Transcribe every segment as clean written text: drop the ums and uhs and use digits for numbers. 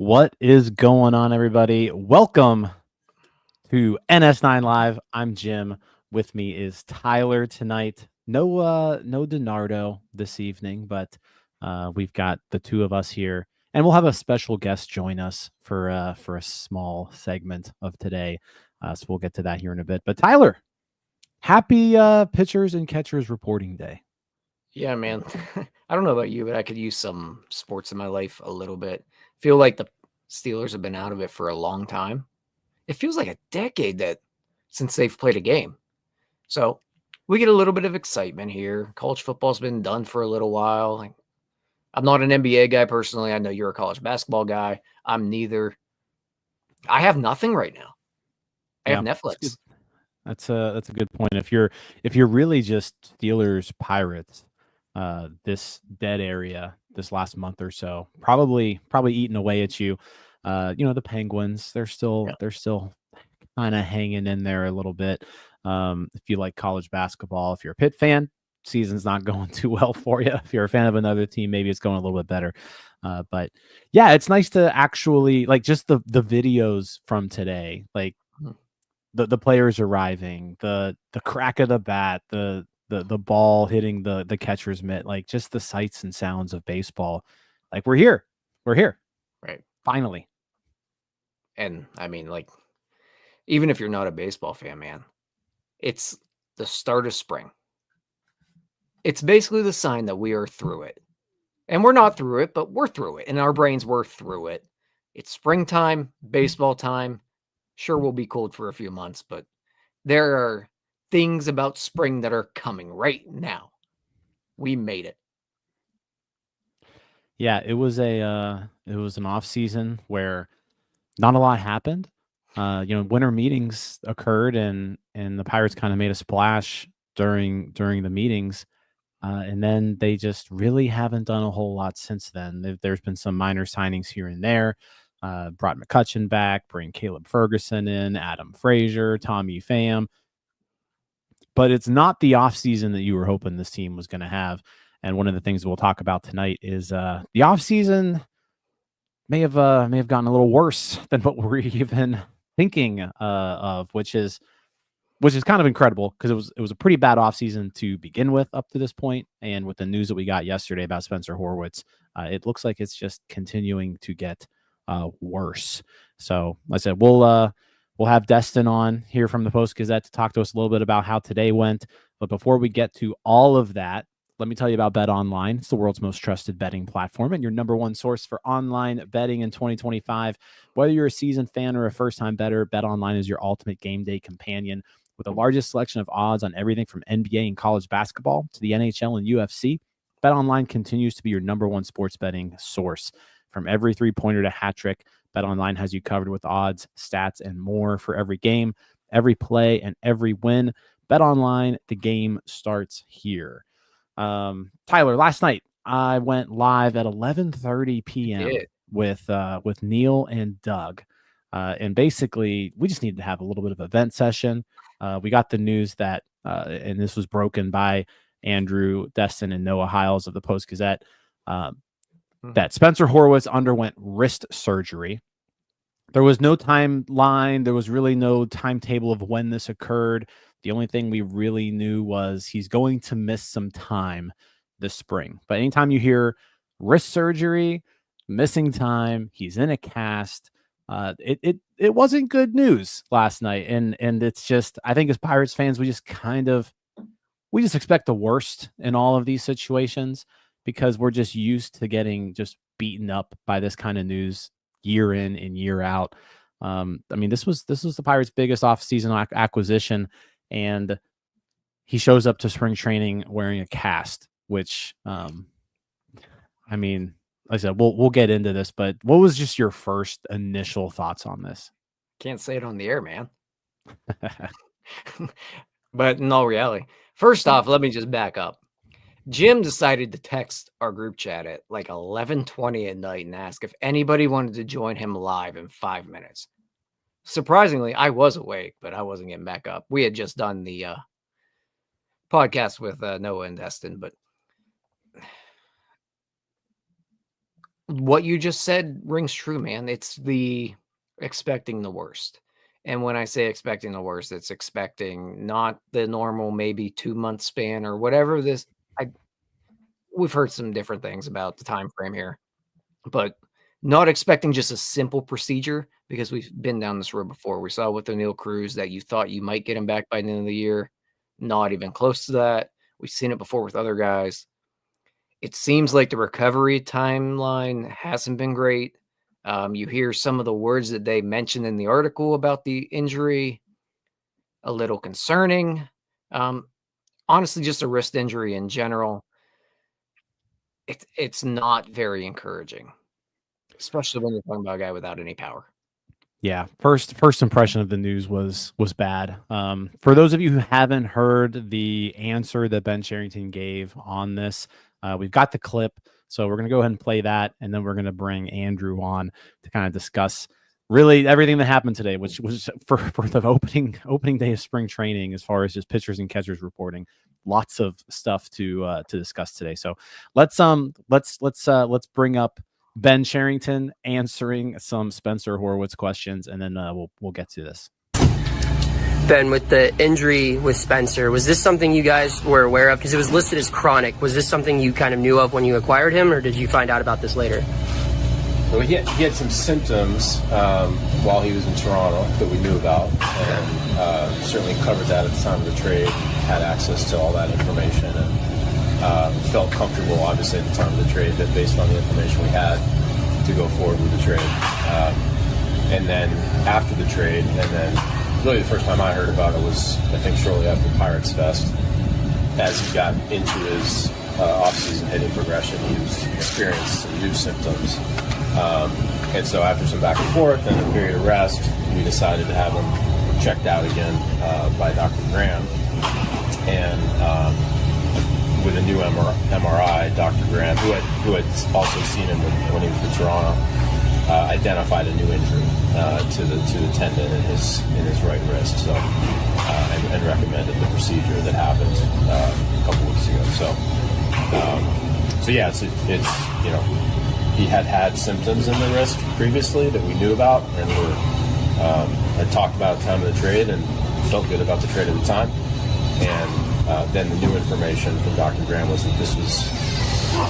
What is going on, everybody? Welcome to NS9 Live. I'm Jim. With me is Tyler tonight. No DiNardo this evening, but we've got the two of us here, and we'll have a special guest join us for a small segment of today. So we'll get to that here in a bit. But Tyler, happy pitchers and catchers reporting day. Yeah, man. I don't know about you, but I could use some sports in my life a little bit. Feel like the Steelers have been out of it for a long time. It feels like a decade since they've played a game. So we get a little bit of excitement here. College football's been done for a little while. I'm not an NBA guy personally. I know you're a college basketball guy. I'm neither. I have nothing right now. I have Netflix. That's a good point. If you're really just Steelers Pirates, this dead area this last month or so, probably eating away at you. The Penguins, they're still kind of hanging in there a little bit. If you like college basketball, if you're a Pitt fan, season's not going too well for you. If you're a fan of another team, maybe it's going a little bit better. But yeah, it's nice to actually like just the videos from today, like the players arriving, the crack of the bat, the ball hitting the catcher's mitt, like just the sights and sounds of baseball. Like we're here. Right. Finally. And I mean, like, even if you're not a baseball fan, man, it's the start of spring. It's basically the sign that we are through it. And we're not through it, but we're through it. And our brains were through it. It's springtime, baseball time. Sure, we'll be cold for a few months, but there are things about spring that are coming right now. We made it. Yeah, it was an off season where not a lot happened. Winter meetings occurred and the Pirates kind of made a splash during the meetings. And then they just really haven't done a whole lot since then. There's been some minor signings here and there. Brought McCutchen back, bring Caleb Ferguson in, Adam Frazier, Tommy Pham. But it's not the offseason that you were hoping this team was going to have. And one of the things we'll talk about tonight is the offseason may have gotten a little worse than what we're even thinking of, which is kind of incredible because it was a pretty bad offseason to begin with up to this point. And with the news that we got yesterday about Spencer Horwitz, it looks like it's just continuing to get worse. So like I said, we'll have Destin on here from the Post-Gazette to talk to us a little bit about how today went. But before we get to all of that, let me tell you about Bet Online. It's the world's most trusted betting platform and your number one source for online betting in 2025. Whether you're a seasoned fan or a first-time bettor, Bet Online is your ultimate game day companion. With the largest selection of odds on everything from NBA and college basketball to the NHL and UFC, Bet Online continues to be your number one sports betting source. From every three-pointer to hat trick, Bet Online has you covered with odds, stats, and more for every game, every play, and every win. Bet Online, the game starts here. Tyler, last night I went live at 11:30 p.m. with Neil and Doug. And basically, we just needed to have a little bit of a vent session. We got the news that, and this was broken by Andrew Destin and Noah Hiles of the Post-Gazette, that Spencer Horwitz underwent wrist surgery. There was no timeline. There was really no timetable of when this occurred. The only thing we really knew was he's going to miss some time this spring. But anytime you hear wrist surgery, missing time, he's in a cast, it wasn't good news last night. And it's just, I think as Pirates fans, we just expect the worst in all of these situations because we're just used to getting just beaten up by this kind of news year in and year out. I mean, this was the Pirates' biggest offseason acquisition, and he shows up to spring training wearing a cast, which, I mean, like I said, we'll get into this, but what was just your first initial thoughts on this? Can't say it on the air, man. But in all reality, first off, let me just back up. Jim decided to text our group chat at like 11:20 at night and ask if anybody wanted to join him live in 5 minutes. Surprisingly, I was awake, but I wasn't getting back up. We had just done the podcast with Noah and Destin, but What you just said rings true, man. It's the expecting the worst. And when I say expecting the worst, it's expecting not the normal maybe 2-month span or whatever this we've heard some different things about the time frame here, but not expecting just a simple procedure because we've been down this road before. We saw with O'Neal Cruz that you thought you might get him back by the end of the year, not even close to that. We've seen it before with other guys. It seems like the recovery timeline hasn't been great. You hear some of the words that they mentioned in the article about the injury, a little concerning. Honestly, just a wrist injury in general. It's not very encouraging, especially when you're talking about a guy without any power. Yeah, first impression of the news was bad. For those of you who haven't heard the answer that Ben Cherington gave on this, we've got the clip, so we're gonna go ahead and play that, and then we're gonna bring Andrew on to kind of discuss really everything that happened today, which was for the opening day of spring training, as far as just pitchers and catchers reporting. Lots of stuff to discuss today. So let's bring up Ben Cherington answering some Spencer Horwitz questions, and then we'll get to this. Ben, with the injury with Spencer, was this something you guys were aware of? Because it was listed as chronic. Was this something you kind of knew of when you acquired him, or did you find out about this later? Well, he had some symptoms while he was in Toronto that we knew about, and certainly covered that at the time of the trade, had access to all that information, and felt comfortable, obviously, at the time of the trade, that based on the information we had, to go forward with the trade. And then after the trade, and then really the first time I heard about it was, I think, shortly after Pirates Fest, as he got into his off-season hitting progression, he was experienced some new symptoms. And so after some back and forth and a period of rest, we decided to have him checked out again by Dr. Graham. And with a new MRI, Dr. Graham, who had also seen him when he was in Toronto, identified a new injury to the tendon in his right wrist. So and recommended the procedure that happened a couple weeks ago. So yeah, it's he had symptoms in the wrist previously that we knew about, and had talked about at the time of the trade, and felt good about the trade at the time. And then the new information from Dr. Graham was that this was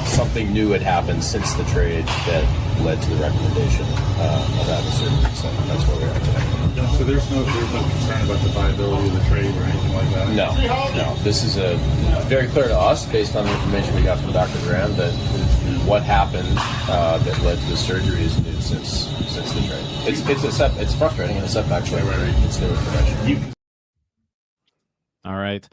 something new had happened since the trade that led to the recommendation of having surgery. So that's where we are today. So there's no concern about the viability of the trade or anything like that? No. This is very clear to us, based on the information we got from Dr. Graham, that what happened that led to the surgery is new since the trade. It's frustrating and a setback. Right. It's new information. All right.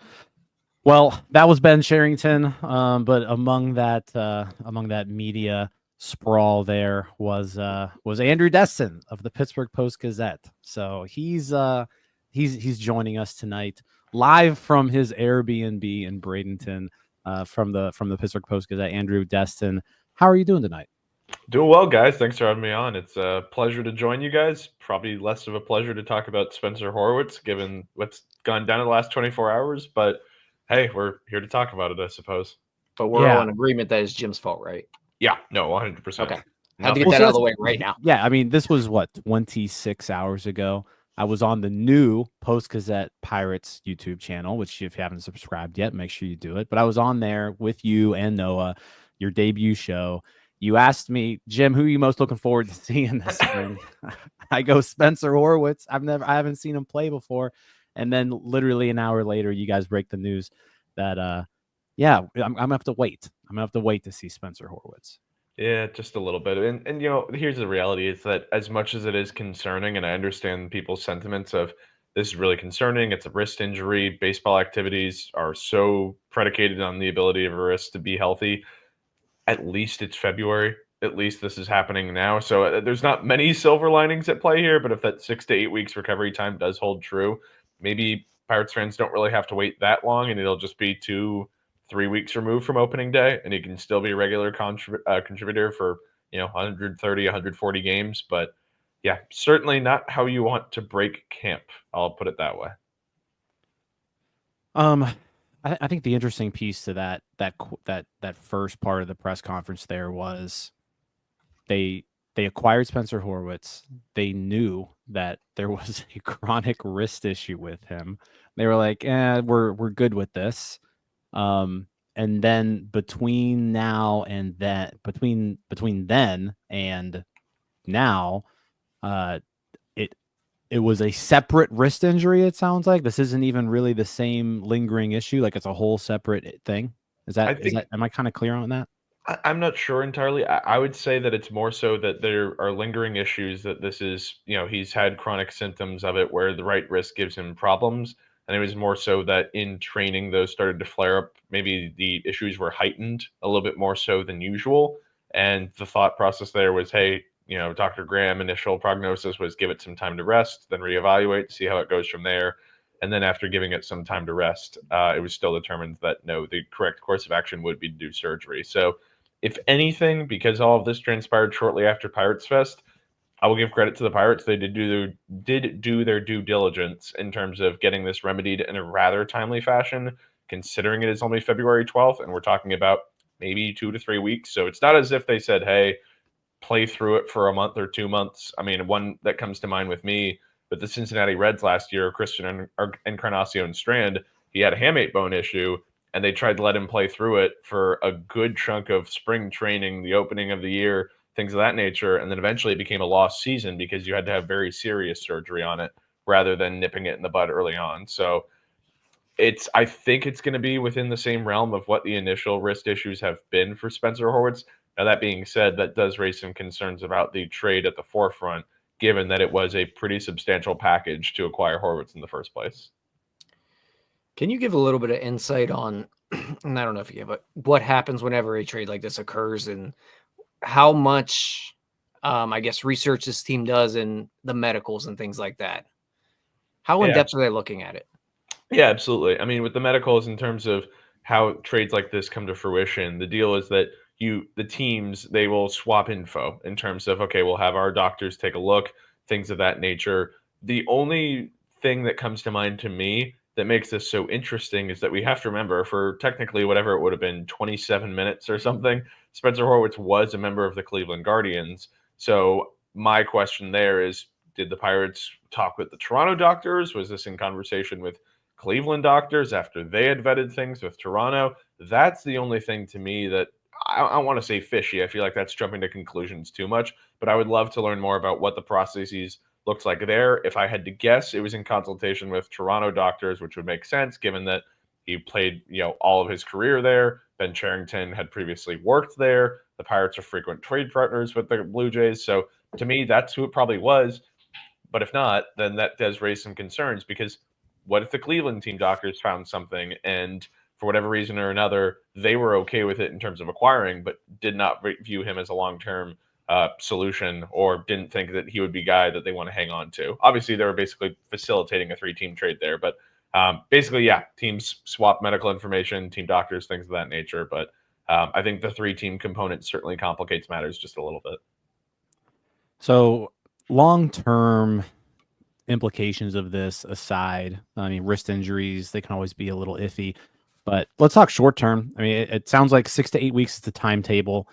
Well, that was Ben Cherington, but among that media sprawl there was Andrew Destin of the Pittsburgh Post-Gazette. So he's joining us tonight live from his Airbnb in Bradenton, from the Pittsburgh Post-Gazette. Andrew Destin, how are you doing tonight? Doing well, guys. Thanks for having me on. It's a pleasure to join you guys. Probably less of a pleasure to talk about Spencer Horwitz, given what's gone down in the last 24 hours. But hey, we're here to talk about it, I suppose. But we're all in agreement that it's Jim's fault, right? Yeah, no, 100%. Okay. Had to get that out of the way right now. Yeah, I mean, this was 26 hours ago. I was on the new Post-Gazette Pirates YouTube channel, which if you haven't subscribed yet, make sure you do it. But I was on there with you and Noah, your debut show. You asked me, Jim, who are you most looking forward to seeing this spring? I go, Spencer Horwitz. I haven't seen him play before. And then literally an hour later, you guys break the news that, I'm gonna have to wait. I'm gonna have to wait to see Spencer Horwitz. Yeah, just a little bit. And here's the reality is that as much as it is concerning, and I understand people's sentiments of this is really concerning, it's a wrist injury. Baseball activities are so predicated on the ability of a wrist to be healthy. At least it's February. At least this is happening now. So there's not many silver linings at play here, but if that 6 to 8 weeks recovery time does hold true, maybe Pirates fans don't really have to wait that long, and it'll just be 2-3 weeks removed from opening day, and he can still be a regular contributor for 130, 140 games. But yeah, certainly not how you want to break camp. I'll put it that way. I think the interesting piece to that first part of the press conference there was they acquired Spencer Horwitz. They knew that there was a chronic wrist issue with him. They were like, we're good with this. And then between then and now, it was a separate wrist injury. It sounds like this isn't even really the same lingering issue. Like it's a whole separate thing. Am I kind of clear on that? I'm not sure entirely. I would say that it's more so that there are lingering issues, that this is, he's had chronic symptoms of it where the right wrist gives him problems. And it was more so that in training, those started to flare up. Maybe the issues were heightened a little bit more so than usual. And the thought process there was, hey, Dr. Graham, initial prognosis was give it some time to rest, then reevaluate, see how it goes from there. And then after giving it some time to rest, it was still determined that no, the correct course of action would be to do surgery. So if anything, because all of this transpired shortly after Pirates Fest, I will give credit to the Pirates. They did do their due diligence in terms of getting this remedied in a rather timely fashion, considering it is only February 12th, and we're talking about maybe 2 to 3 weeks. So it's not as if they said, hey, play through it for a month or 2 months. I mean, one that comes to mind with me, with the Cincinnati Reds last year, Christian Encarnacion Strand, he had a hamate bone issue, and they tried to let him play through it for a good chunk of spring training, the opening of the year, things of that nature. And then eventually it became a lost season because you had to have very serious surgery on it rather than nipping it in the bud early on. So I think it's going to be within the same realm of what the initial wrist issues have been for Spencer Horwitz. Now, that being said, that does raise some concerns about the trade at the forefront, given that it was a pretty substantial package to acquire Horwitz in the first place. Can you give a little bit of insight on, and I don't know if you can, but what happens whenever a trade like this occurs and how much, I guess, research this team does in the medicals and things like that? How in-depth are they looking at it? Yeah, absolutely. I mean, with the medicals, in terms of how trades like this come to fruition, the deal is that the teams, they will swap info in terms of, okay, we'll have our doctors take a look, things of that nature. The only thing that comes to mind to me that makes this so interesting is that we have to remember, for technically whatever it would have been, 27 minutes or something, Spencer Horwitz was a member of the Cleveland Guardians. So my question there is, did the Pirates talk with the Toronto doctors? Was this in conversation with Cleveland doctors after they had vetted things with Toronto? That's the only thing to me that I want to say fishy. I feel like that's jumping to conclusions too much, but I would love to learn more about what the processes looks like there. If I had to guess, it was in consultation with Toronto doctors, which would make sense given that he played, all of his career there. Ben Cherington had previously worked there. The Pirates are frequent trade partners with the Blue Jays. So to me, that's who it probably was. But if not, then that does raise some concerns, because what if the Cleveland team doctors found something and for whatever reason or another, they were okay with it in terms of acquiring, but did not view him as a long-term solution, or didn't think that he would be a guy that they want to hang on to. Obviously, they were basically facilitating a 3-team trade there, but basically, yeah, teams swap medical information, team doctors, things of that nature. But I think the 3-team component certainly complicates matters just a little bit. So long-term implications of this aside, I mean, wrist injuries, they can always be a little iffy. But let's talk short term. I mean, it sounds like 6 to 8 weeks is the timetable.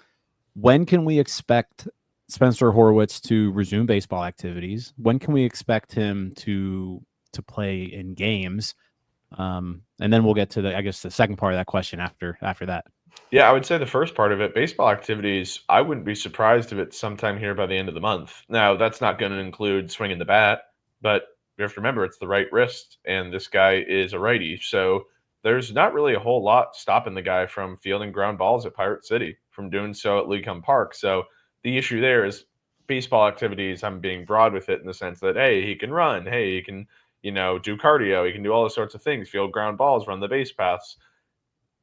When can we expect Spencer Horwitz to resume baseball activities? When can we expect him to play in games? And then we'll get to the second part of that question after that. Yeah, I would say the first part of it, baseball activities, I wouldn't be surprised if it's sometime here by the end of the month. Now, that's not going to include swinging the bat, but you have to remember it's the right wrist, and this guy is a righty. So there's not really a whole lot stopping the guy from fielding ground balls at Pirate City, from doing so at Leacombe Park. So the issue there is baseball activities, I'm being broad with it in the sense that, hey, he can run. Hey, he can, do cardio. He can do all those sorts of things, field ground balls, run the base paths.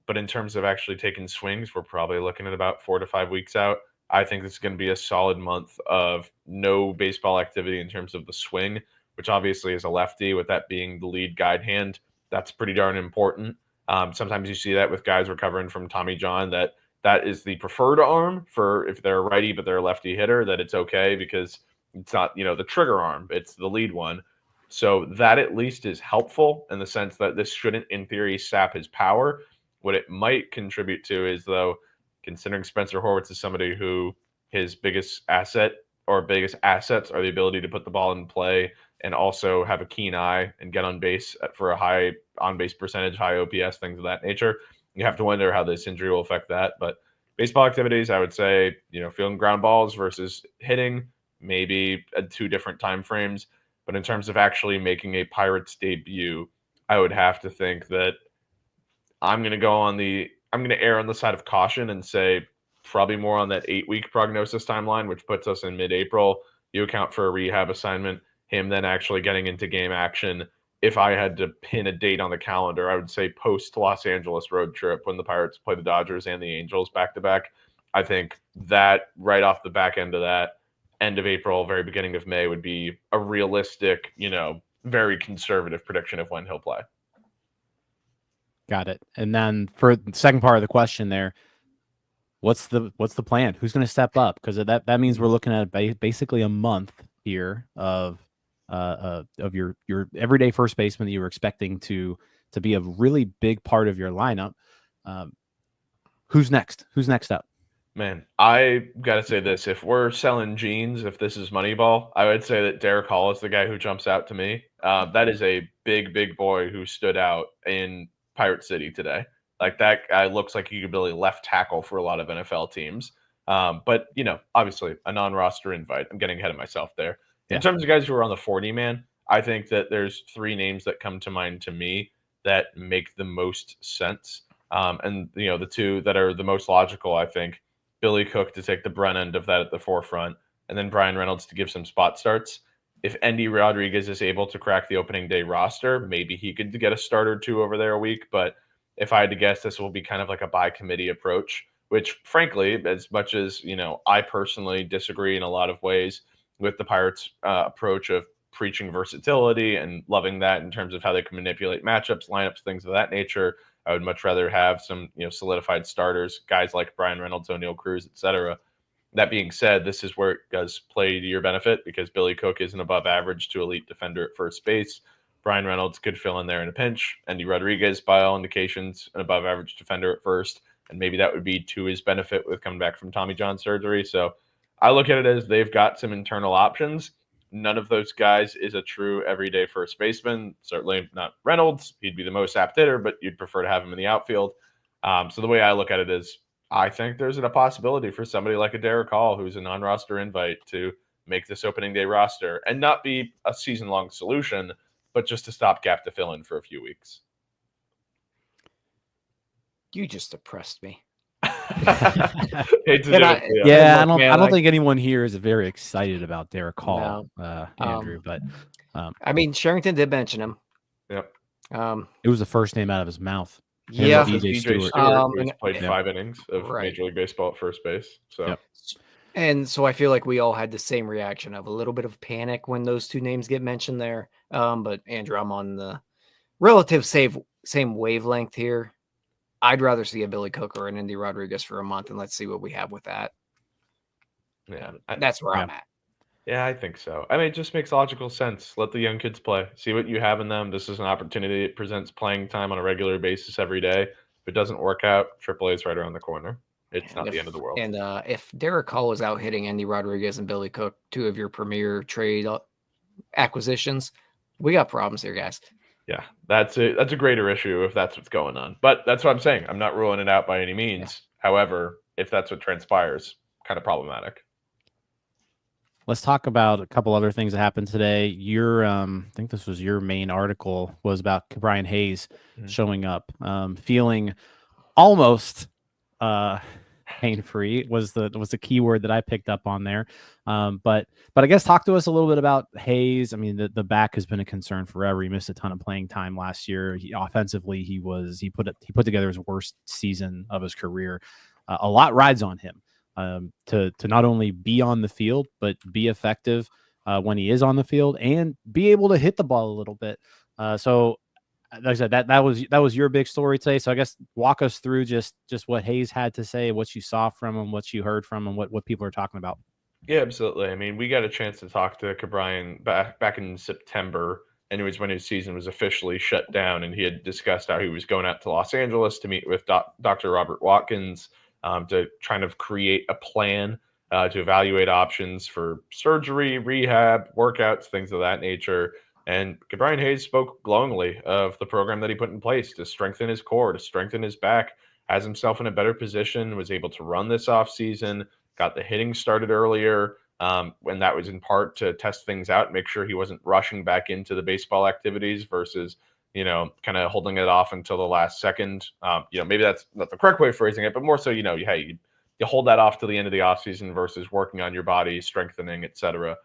But in terms of actually taking swings, we're probably looking at about 4 to 5 weeks out. I think this is going to be a solid month of no baseball activity in terms of the swing, which obviously is a lefty, with that being the lead guide hand. That's pretty darn important. Sometimes you see that with guys recovering from Tommy John, that is the preferred arm for if they're a righty but they're a lefty hitter, that it's okay because it's not, the trigger arm, it's the lead one. So that at least is helpful in the sense that this shouldn't, in theory, sap his power. What it might contribute to is, though, considering Spencer Horwitz is somebody who his biggest asset or biggest assets are the ability to put the ball in play and also have a keen eye and get on base for a high on base percentage, high OPS, things of that nature. You have to wonder how this injury will affect that. But baseball activities, I would say, fielding ground balls versus hitting, maybe at 2 different time frames. But in terms of actually making a Pirates debut, I would have to think that I'm going to err on the side of caution and say probably more on that 8-week prognosis timeline, which puts us in mid-April. You account for a rehab assignment, him then actually getting into game action. If I had to pin a date on the calendar, I would say post Los Angeles road trip when the Pirates play the Dodgers and the Angels back to back. I think that right off the back end of that, end of April, very beginning of May would be a realistic, very conservative prediction of when he'll play. Got it. And then for the second part of the question there, what's the plan? Who's going to step up? Because that means we're looking at basically a month here of your everyday first baseman that you were expecting to be a really big part of your lineup. Who's next? Who's next up? Man, I got to say this. If we're selling jeans, if this is Moneyball, I would say that Darick Hall is the guy who jumps out to me. That is a big boy who stood out in Pirate City today. Like, that guy looks like he could be left tackle for a lot of NFL teams. But, obviously a non-roster invite. I'm getting ahead of myself there. Yeah. In terms of guys who are on the 40 man, I think that there's 3 names that come to mind to me that make the most sense. And, the 2 that are the most logical, I think, Billy Cook to take the brunt end of that at the forefront, and then Bryan Reynolds to give some spot starts. If Andy Rodriguez is able to crack the opening day roster, maybe he could get a start or 2 over there a week. But if I had to guess, this will be kind of like a by committee approach, which frankly, as much as, I personally disagree in a lot of ways with the Pirates' approach of preaching versatility and loving that in terms of how they can manipulate matchups, lineups, things of that nature. I would much rather have some, solidified starters, guys like Bryan Reynolds, O'Neal Cruz, etc. That being said, this is where it does play to your benefit because Billy Cook is an above average to elite defender at first base. Bryan Reynolds could fill in there in a pinch. Andy Rodriguez, by all indications, an above average defender at first. And maybe that would be to his benefit with coming back from Tommy John surgery. So I look at it as they've got some internal options. None of those guys is a true everyday first baseman. Certainly not Reynolds. He'd be the most apt hitter, but you'd prefer to have him in the outfield. So the way I look at it is I think there's a possibility for somebody like a Darick Hall, who's a non-roster invite, to make this opening day roster and not be a season-long solution, but just a stopgap to fill in for a few weeks. You just depressed me. Hate to do I it, don't think anyone here is very excited about Darick Hall, Andrew. But I mean, Cherington did mention him. Yep. It was the first name out of his mouth. Yeah, DJ Stewart. Who's played 5 innings of Right. Major League Baseball at first base. So, Yep. And so I feel like we all had the same reaction of a little bit of panic when those 2 names get mentioned there. But Andrew, I'm on the relative same wavelength here. I'd rather see a Billy Cook or an Andy Rodriguez for a month, and let's see what we have with that. yeah, That's where I'm at. Yeah, I think so. I mean, it just makes logical sense. Let the young kids play. See what you have in them. This is an opportunity. It presents playing time on a regular basis every day. If it doesn't work out, AAA is right around the corner. It's not the end of the world. And if Darick Hall is out hitting Andy Rodriguez and Billy Cook, 2 of your premier trade acquisitions, we got problems here, guys. Yeah, that's a greater issue if that's what's going on. But that's what I'm saying. I'm not ruling it out by any means. Yeah. However, if that's what transpires, kind of problematic. Let's talk about a couple other things that happened today. Your, I think this was your main article, was about Brian Hayes showing up, feeling almost pain-free was the key word that I picked up on there. But I guess talk to us a little bit about Hayes. I mean, the back has been a concern forever. He missed a ton of playing time last year. Offensively, he put together his worst season of his career. A lot rides on him to not only be on the field, but be effective when he is on the field and be able to hit the ball a little bit. So like I said, that was your big story today. So I guess walk us through just what Hayes had to say, what you saw from him, what you heard from him, what people are talking about. Yeah, absolutely. I mean, we got a chance to talk to Bryan back in September, and it was when his season was officially shut down, and he had discussed how he was going out to Los Angeles to meet with Dr. Robert Watkins to kind of create a plan to evaluate options for surgery, rehab, workouts, things of that nature. And Bryan Hayes spoke glowingly of the program that he put in place to strengthen his core, to strengthen his back, has himself in a better position, was able to run this offseason, got the hitting started earlier. And that was in part to test things out, make sure he wasn't rushing back into the baseball activities versus, kind of holding it off until the last second. Maybe that's not the correct way of phrasing it, but more so, hey, you hold that off to the end of the offseason versus working on your body, strengthening, etc.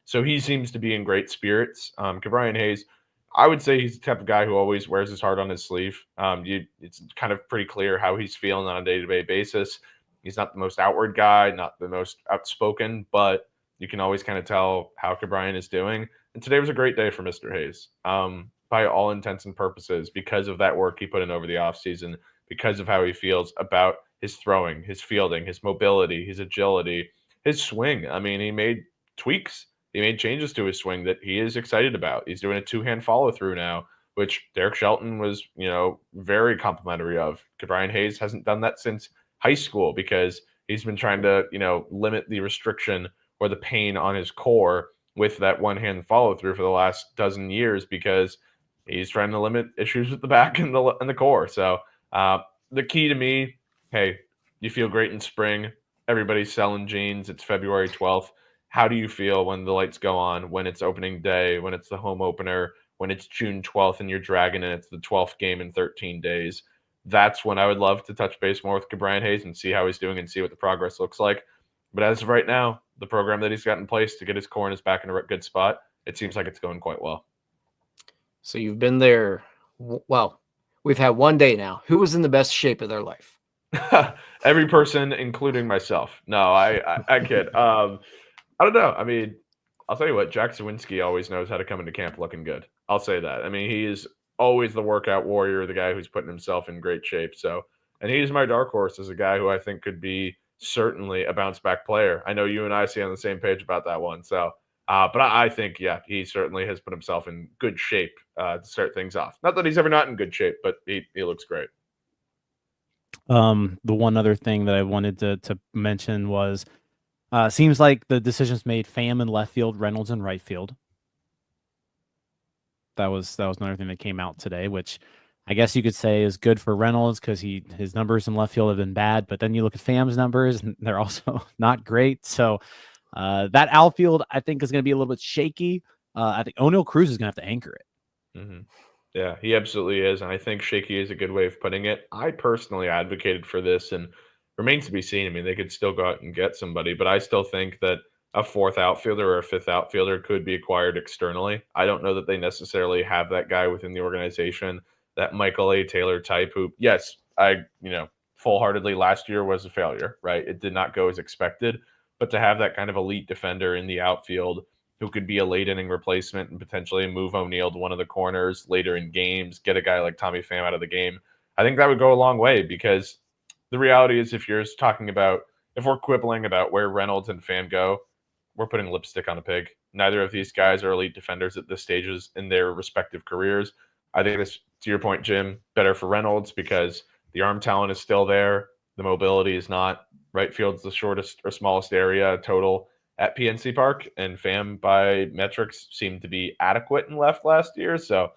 So he seems to be in great spirits. Bryan Hayes, I would say he's the type of guy who always wears his heart on his sleeve. It's kind of pretty clear how he's feeling on a day-to-day basis. He's not the most outward guy, not the most outspoken, but you can always kind of tell how Bryan is doing. And today was a great day for Mr. Hayes, by all intents and purposes, because of that work he put in over the offseason, because of how he feels about his throwing, his fielding, his mobility, his agility, his swing. I mean, he made tweaks. He made changes to his swing that he is excited about. He's doing a two-hand follow-through now, which Darick Shelton was, very complimentary of. Bryan Hayes hasn't done that since high school because he's been trying to, limit the restriction or the pain on his core with that one-hand follow-through for the last dozen years because he's trying to limit issues with the back and the core. So the key to me, hey, you feel great in spring. Everybody's selling jeans. It's February 12th. How do you feel when the lights go on, when it's opening day, when it's the home opener, when it's June 12th and you're dragging and it's the 12th game in 13 days? That's when I would love to touch base more with Bryan Hayes and see how he's doing and see what the progress looks like. But as of right now, the program that he's got in place to get his core and his back in a good spot, it seems like it's going quite well. So you've been there. Well, we've had one day now. Who was in the best shape of their life? Every person, including myself. No, I kid. I don't know. I mean, I'll tell you what, Jack Zawinski always knows how to come into camp looking good. I'll say that. I mean, he is always the workout warrior, the guy who's putting himself in great shape. So, and he's my dark horse as a guy who I think could be certainly a bounce back player. I know you and I see on the same page about that one. So, but I think, yeah, he certainly has put himself in good shape to start things off. Not that he's ever not in good shape, but he looks great. The one other thing that I wanted to mention was seems like the decisions made Pham in left field, Reynolds in right field. That was another thing that came out today, which I guess you could say is good for Reynolds because his numbers in left field have been bad, but then you look at Pham's numbers and they're also not great. So that outfield I think is going to be a little bit shaky. I think O'Neal Cruz is going to have to anchor it. Mm-hmm. Yeah, he absolutely is. And I think shaky is a good way of putting it. I personally advocated for this and remains to be seen. I mean, they could still go out and get somebody, but I still think that a fourth outfielder or a fifth outfielder could be acquired externally. I don't know that they necessarily have that guy within the organization, that Michael A. Taylor type who, yes, full-heartedly last year was a failure, right? It did not go as expected, but to have that kind of elite defender in the outfield who could be a late inning replacement and potentially move O'Neal to one of the corners later in games, get a guy like Tommy Pham out of the game, I think that would go a long way because the reality is if we're quibbling about where Reynolds and Pham go, we're putting lipstick on a pig. Neither of these guys are elite defenders at this stages in their respective careers. I think this, to your point, Jim, better for Reynolds because the arm talent is still there. The mobility is not. Right field's the shortest or smallest area total at PNC Park, and Pham by metrics seemed to be adequate in left last year. So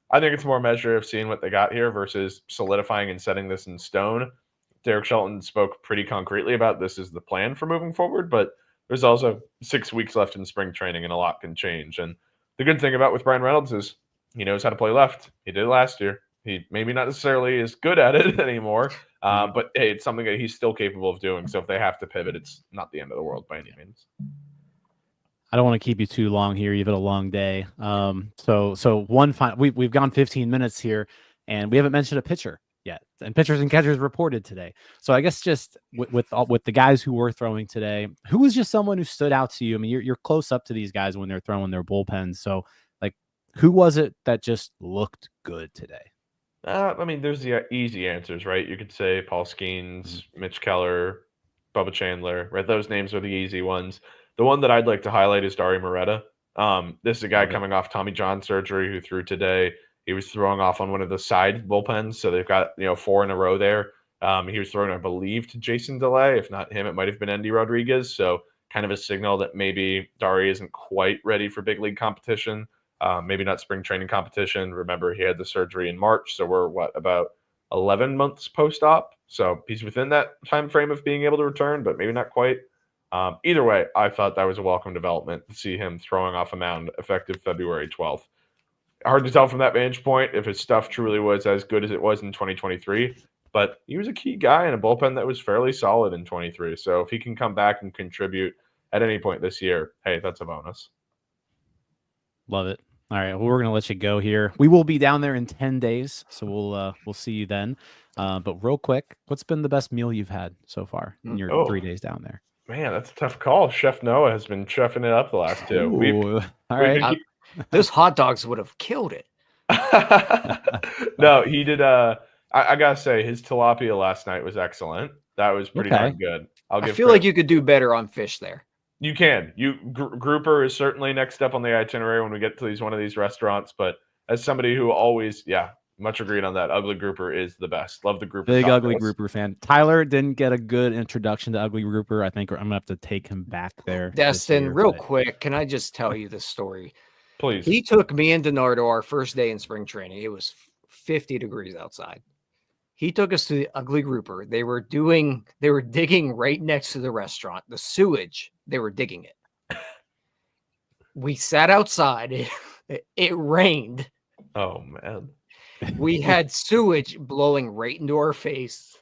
I think it's more a measure of seeing what they got here versus solidifying and setting this in stone. Darick Shelton spoke pretty concretely about this is the plan for moving forward, but there's also 6 weeks left in spring training and a lot can change. And the good thing about with Bryan Reynolds is he knows how to play left. He did it last year. He maybe not necessarily is good at it anymore, but hey, it's something that he's still capable of doing. So if they have to pivot, it's not the end of the world by any means. I don't want to keep you too long here. You've had a long day. So one final, we've gone 15 minutes here, and we haven't mentioned a pitcher yet. And pitchers and catchers reported today. So I guess just with the guys who were throwing today, who was just someone who stood out to you? I mean, you're close up to these guys when they're throwing their bullpens. So like, who was it that just looked good today? I mean, there's the easy answers, right? You could say Paul Skeens, Mitch Keller, Bubba Chandler, right? Those names are the easy ones. The one that I'd like to highlight is Dauri Moreta. This is a guy coming off Tommy John surgery who threw today. He was throwing off on one of the side bullpens, so they've got 4 in a row there. He was thrown, I believe, to Jason DeLay. If not him, it might have been Andy Rodriguez. So kind of a signal that maybe Dauri isn't quite ready for big league competition. Maybe not spring training competition. Remember, he had the surgery in March, so we're about 11 months post-op. So he's within that time frame of being able to return, but maybe not quite. Either way, I thought that was a welcome development to see him throwing off a mound effective February 12th. Hard to tell from that vantage point if his stuff truly was as good as it was in 2023, but he was a key guy in a bullpen that was fairly solid in 23. So if he can come back and contribute at any point this year, hey, that's a bonus. Love it. All right, well, we're gonna let you go here. We will be down there in 10 days, so we'll see you then. But real quick, what's been the best meal you've had so far in your 3 days down there? Man, that's a tough call. Chef Noah has been chefing it up the last two. All right. Those hot dogs would have killed it. No, he did. I gotta say, his tilapia last night was excellent. That was pretty darn good. I feel like you could do better on fish there. You can. Grouper is certainly next up on the itinerary when we get to one of these restaurants. But as somebody who always, much agreed on that. Ugly Grouper is the best. Love the Grouper. Big Ugly Grouper fan. Tyler didn't get a good introduction to Ugly Grouper. I think I'm gonna have to take him back there. Destin, real quick, can I just tell you this story? Please. He took me and Donardo our first day in spring training. It was 50 degrees outside. He took us to the Ugly Grouper. They were digging right next to the restaurant. The sewage, they were digging it. We sat outside. It rained. Oh, man. We had sewage blowing right into our face.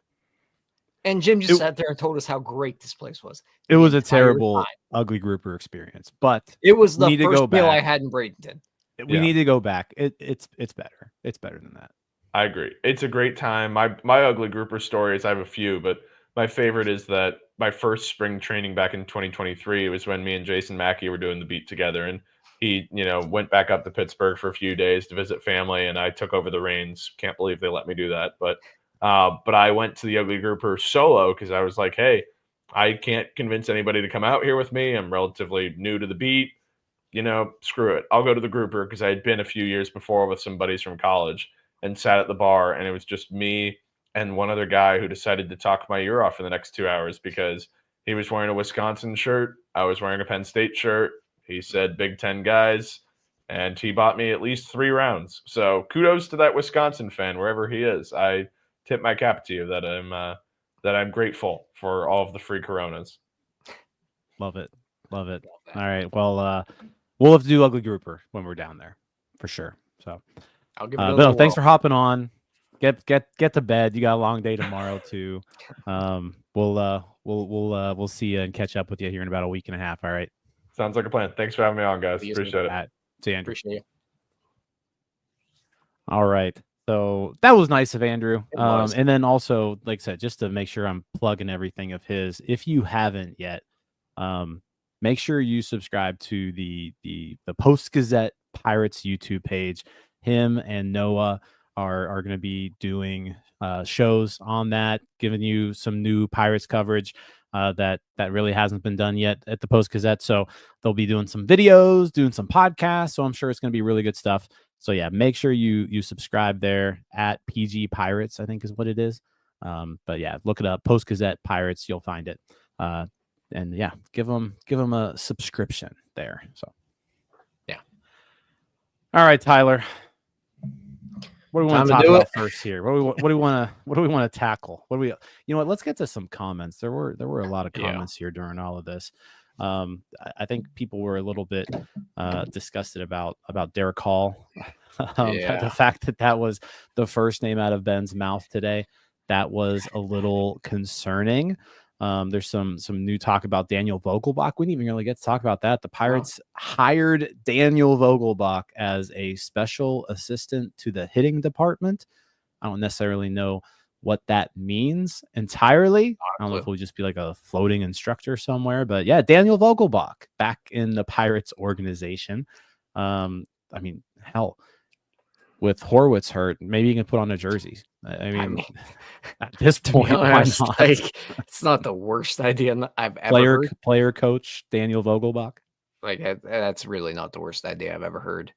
And Jim just sat there and told us how great this place was. It was a terrible Ugly Grouper experience, but it was the first meal I had in Bradenton. We need to go back. It's better. It's better than that. I agree. It's a great time. My Ugly Grouper stories, I have a few, but my favorite is that my first spring training back in 2023 was when me and Jason Mackey were doing the beat together, and he, went back up to Pittsburgh for a few days to visit family, and I took over the reins. Can't believe they let me do that, but I went to the Ugly Grouper solo because I was like, hey, I can't convince anybody to come out here with me. I'm relatively new to the beat. Screw it. I'll go to the Grouper because I had been a few years before with some buddies from college and sat at the bar, and it was just me and one other guy who decided to talk my ear off for the next 2 hours because he was wearing a Wisconsin shirt. I was wearing a Penn State shirt. He said Big Ten guys, and he bought me at least 3 rounds. So kudos to that Wisconsin fan, wherever he is. I tip my cap to you that I'm grateful for all of the free Coronas. Love it. All right. Well, we'll have to do Ugly Grouper when we're down there for sure. So I'll give it thanks for hopping on. Get to bed. You got a long day tomorrow too. We'll see you and catch up with you here in about a week and a half. All right. Sounds like a plan. Thanks for having me on, guys. Appreciate it. See you, Andrew. Appreciate you. All right. So that was nice of Andrew. And then also, like I said, just to make sure I'm plugging everything of his, if you haven't yet, make sure you subscribe to the Post-Gazette Pirates YouTube page. Him and Noah are going to be doing shows on that, giving you some new Pirates coverage that really hasn't been done yet at the Post-Gazette. So they'll be doing some videos, doing some podcasts. So I'm sure it's going to be really good stuff. So yeah, make sure you subscribe there at PG Pirates, I think is what it is. But yeah, look it up, Post-Gazette Pirates, you'll find it. And yeah, give them a subscription there. So yeah. All right, Tyler. What do we want to talk about first here? What do we want to tackle? Let's get to some comments. There were a lot of comments here during all of this. I think people were a little bit disgusted about Darick Hall. The fact that was the first name out of Ben's mouth today, that was a little concerning. There's some new talk about Daniel Vogelbach. We didn't even really get to talk about that. The Pirates hired Daniel Vogelbach as a special assistant to the hitting department. I don't necessarily know what that means entirely. I don't know if we'll just be like a floating instructor somewhere, but yeah, Daniel Vogelbach back in the Pirates organization. Hell, with Horwitz hurt, maybe you can put on a jersey. I mean at this point, honest, why not? It's not the worst idea I've ever heard. Player coach Daniel Vogelbach. That's really not the worst idea I've ever heard.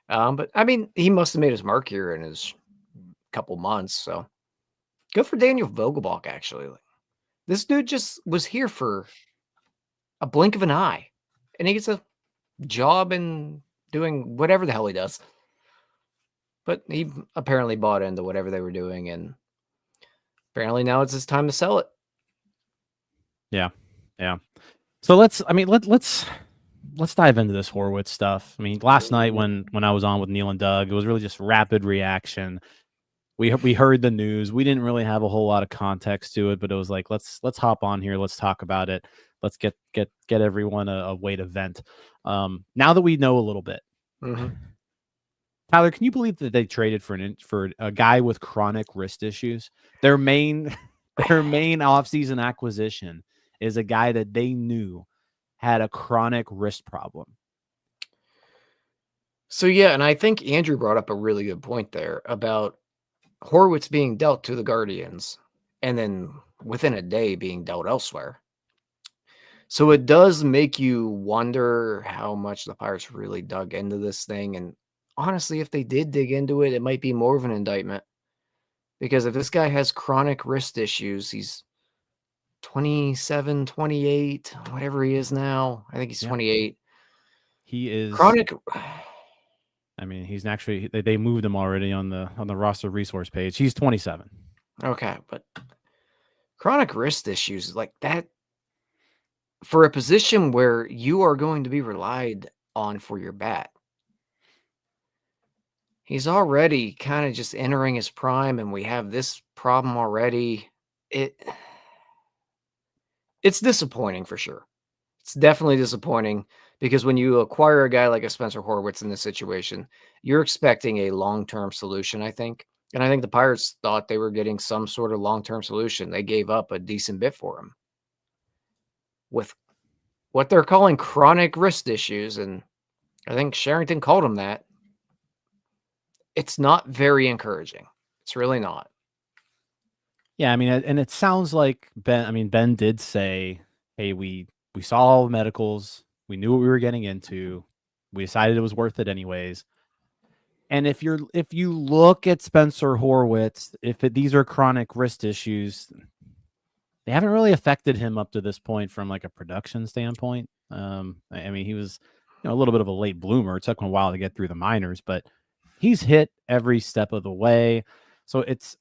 But I mean, he must have made his mark here in his couple months, so Good for Daniel Vogelbach, actually. Like, this dude just was here for a blink of an eye, and he gets a job in doing whatever the hell he does. But he apparently bought into whatever they were doing, and apparently now it's his time to sell it. Yeah. So let's dive into this Horwitz stuff. I mean, last night when I was on with Neil and Doug, it was really just rapid reaction. We heard the news. We didn't really have a whole lot of context to it, but it was like, let's hop on here. Let's talk about it. Let's get everyone a way to vent. Now that we know a little bit, Tyler, can you believe that they traded for a guy with chronic wrist issues? Their main offseason acquisition is a guy that they knew had a chronic wrist problem. So yeah, and I think Andrew brought up a really good point there about Horwitz being dealt to the Guardians and then within a day being dealt elsewhere. So it does make you wonder how much the Pirates really dug into this thing. And honestly, if they did dig into it, it might be more of an indictment. Because if this guy has chronic wrist issues, he's 27, 28, whatever he is now. I think he's 28. He is chronic. I mean, he's actually they moved him already on the roster resource page. He's 27. Okay, but chronic wrist issues like that for a position where you are going to be relied on for your bat. He's already kind of just entering his prime, and we have this problem already. It's disappointing for sure. It's definitely disappointing because when you acquire a guy like a Spencer Horwitz in this situation, you're expecting a long-term solution, I think. And I think the Pirates thought they were getting some sort of long-term solution. They gave up a decent bit for him with what they're calling chronic wrist issues. And I think Cherington called him that. It's not very encouraging. It's really not. Yeah, I mean, and it sounds like Ben did say, hey, we saw all the medicals. We knew what we were getting into. We decided it was worth it anyways. And if you look at Spencer Horwitz, these are chronic wrist issues, they haven't really affected him up to this point from like a production standpoint. I mean, he was a little bit of a late bloomer. It took him a while to get through the minors, but he's hit every step of the way. So it's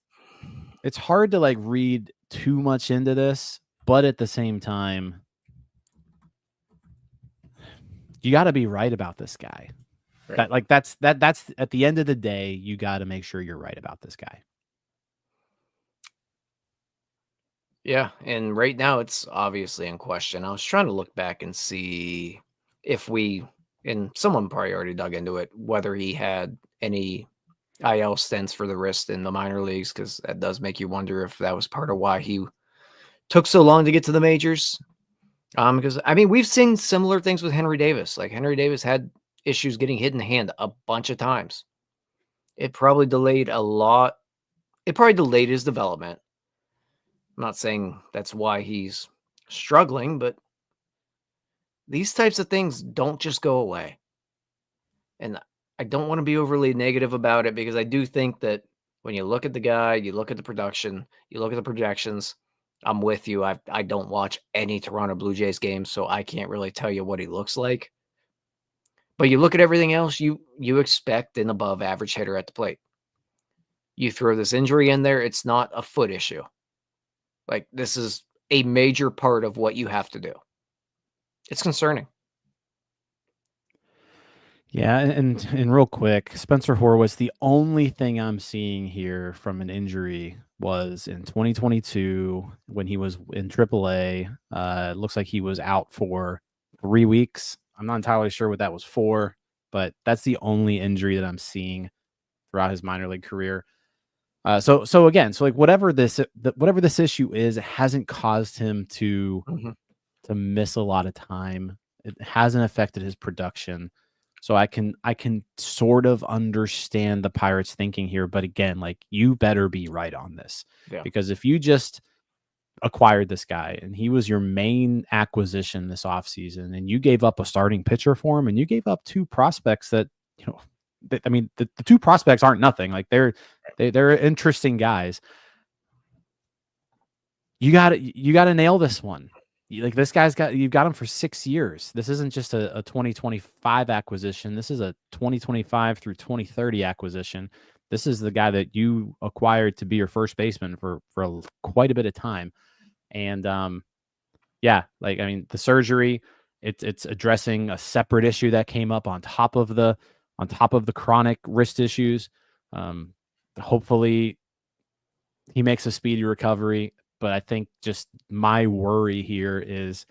hard to like read too much into this, but at the same time, you got to be right about this guy. Right. That's at the end of the day, you got to make sure you're right about this guy. Yeah, and right now it's obviously in question. I was trying to look back and see if and someone probably already dug into it, whether he had any IL stints for the wrist in the minor leagues, because that does make you wonder if that was part of why he took so long to get to the majors. Because I mean, we've seen similar things with Henry Davis. Like Henry Davis had issues getting hit in the hand a bunch of times. It probably delayed a lot. It probably delayed his development. I'm not saying that's why he's struggling, but these types of things don't just go away. And I don't want to be overly negative about it because I do think that when you look at the guy, you look at the production, you look at the projections, I'm with you. I don't watch any Toronto Blue Jays games, so I can't really tell you what he looks like. But you look at everything else, you expect an above average hitter at the plate. You throw this injury in there, it's not a foot issue. Like, this is a major part of what you have to do. It's concerning. Yeah, and real quick, Spencer Horwitz, the only thing I'm seeing here from an injury was in 2022 when he was in AAA. It looks like he was out for 3 weeks. I'm not entirely sure what that was for, but that's the only injury that I'm seeing throughout his minor league career. So like whatever this issue is, it hasn't caused him to miss a lot of time. It hasn't affected his production. So I can sort of understand the Pirates thinking here, but again, like, you better be right on this. Yeah. Because if you just acquired this guy and he was your main acquisition this offseason and you gave up a starting pitcher for him and you gave up two prospects that, I mean, the two prospects aren't nothing. Like they're interesting guys. you got to nail this one. Like this guy's you've got him for 6 years. This isn't just a 2025 acquisition. This is a 2025 through 2030 acquisition. This is the guy that you acquired to be your first baseman for quite a bit of time. And yeah, like I mean, the surgery, it's addressing a separate issue that came up on top of the chronic wrist issues. Hopefully he makes a speedy recovery. But I think just my worry here is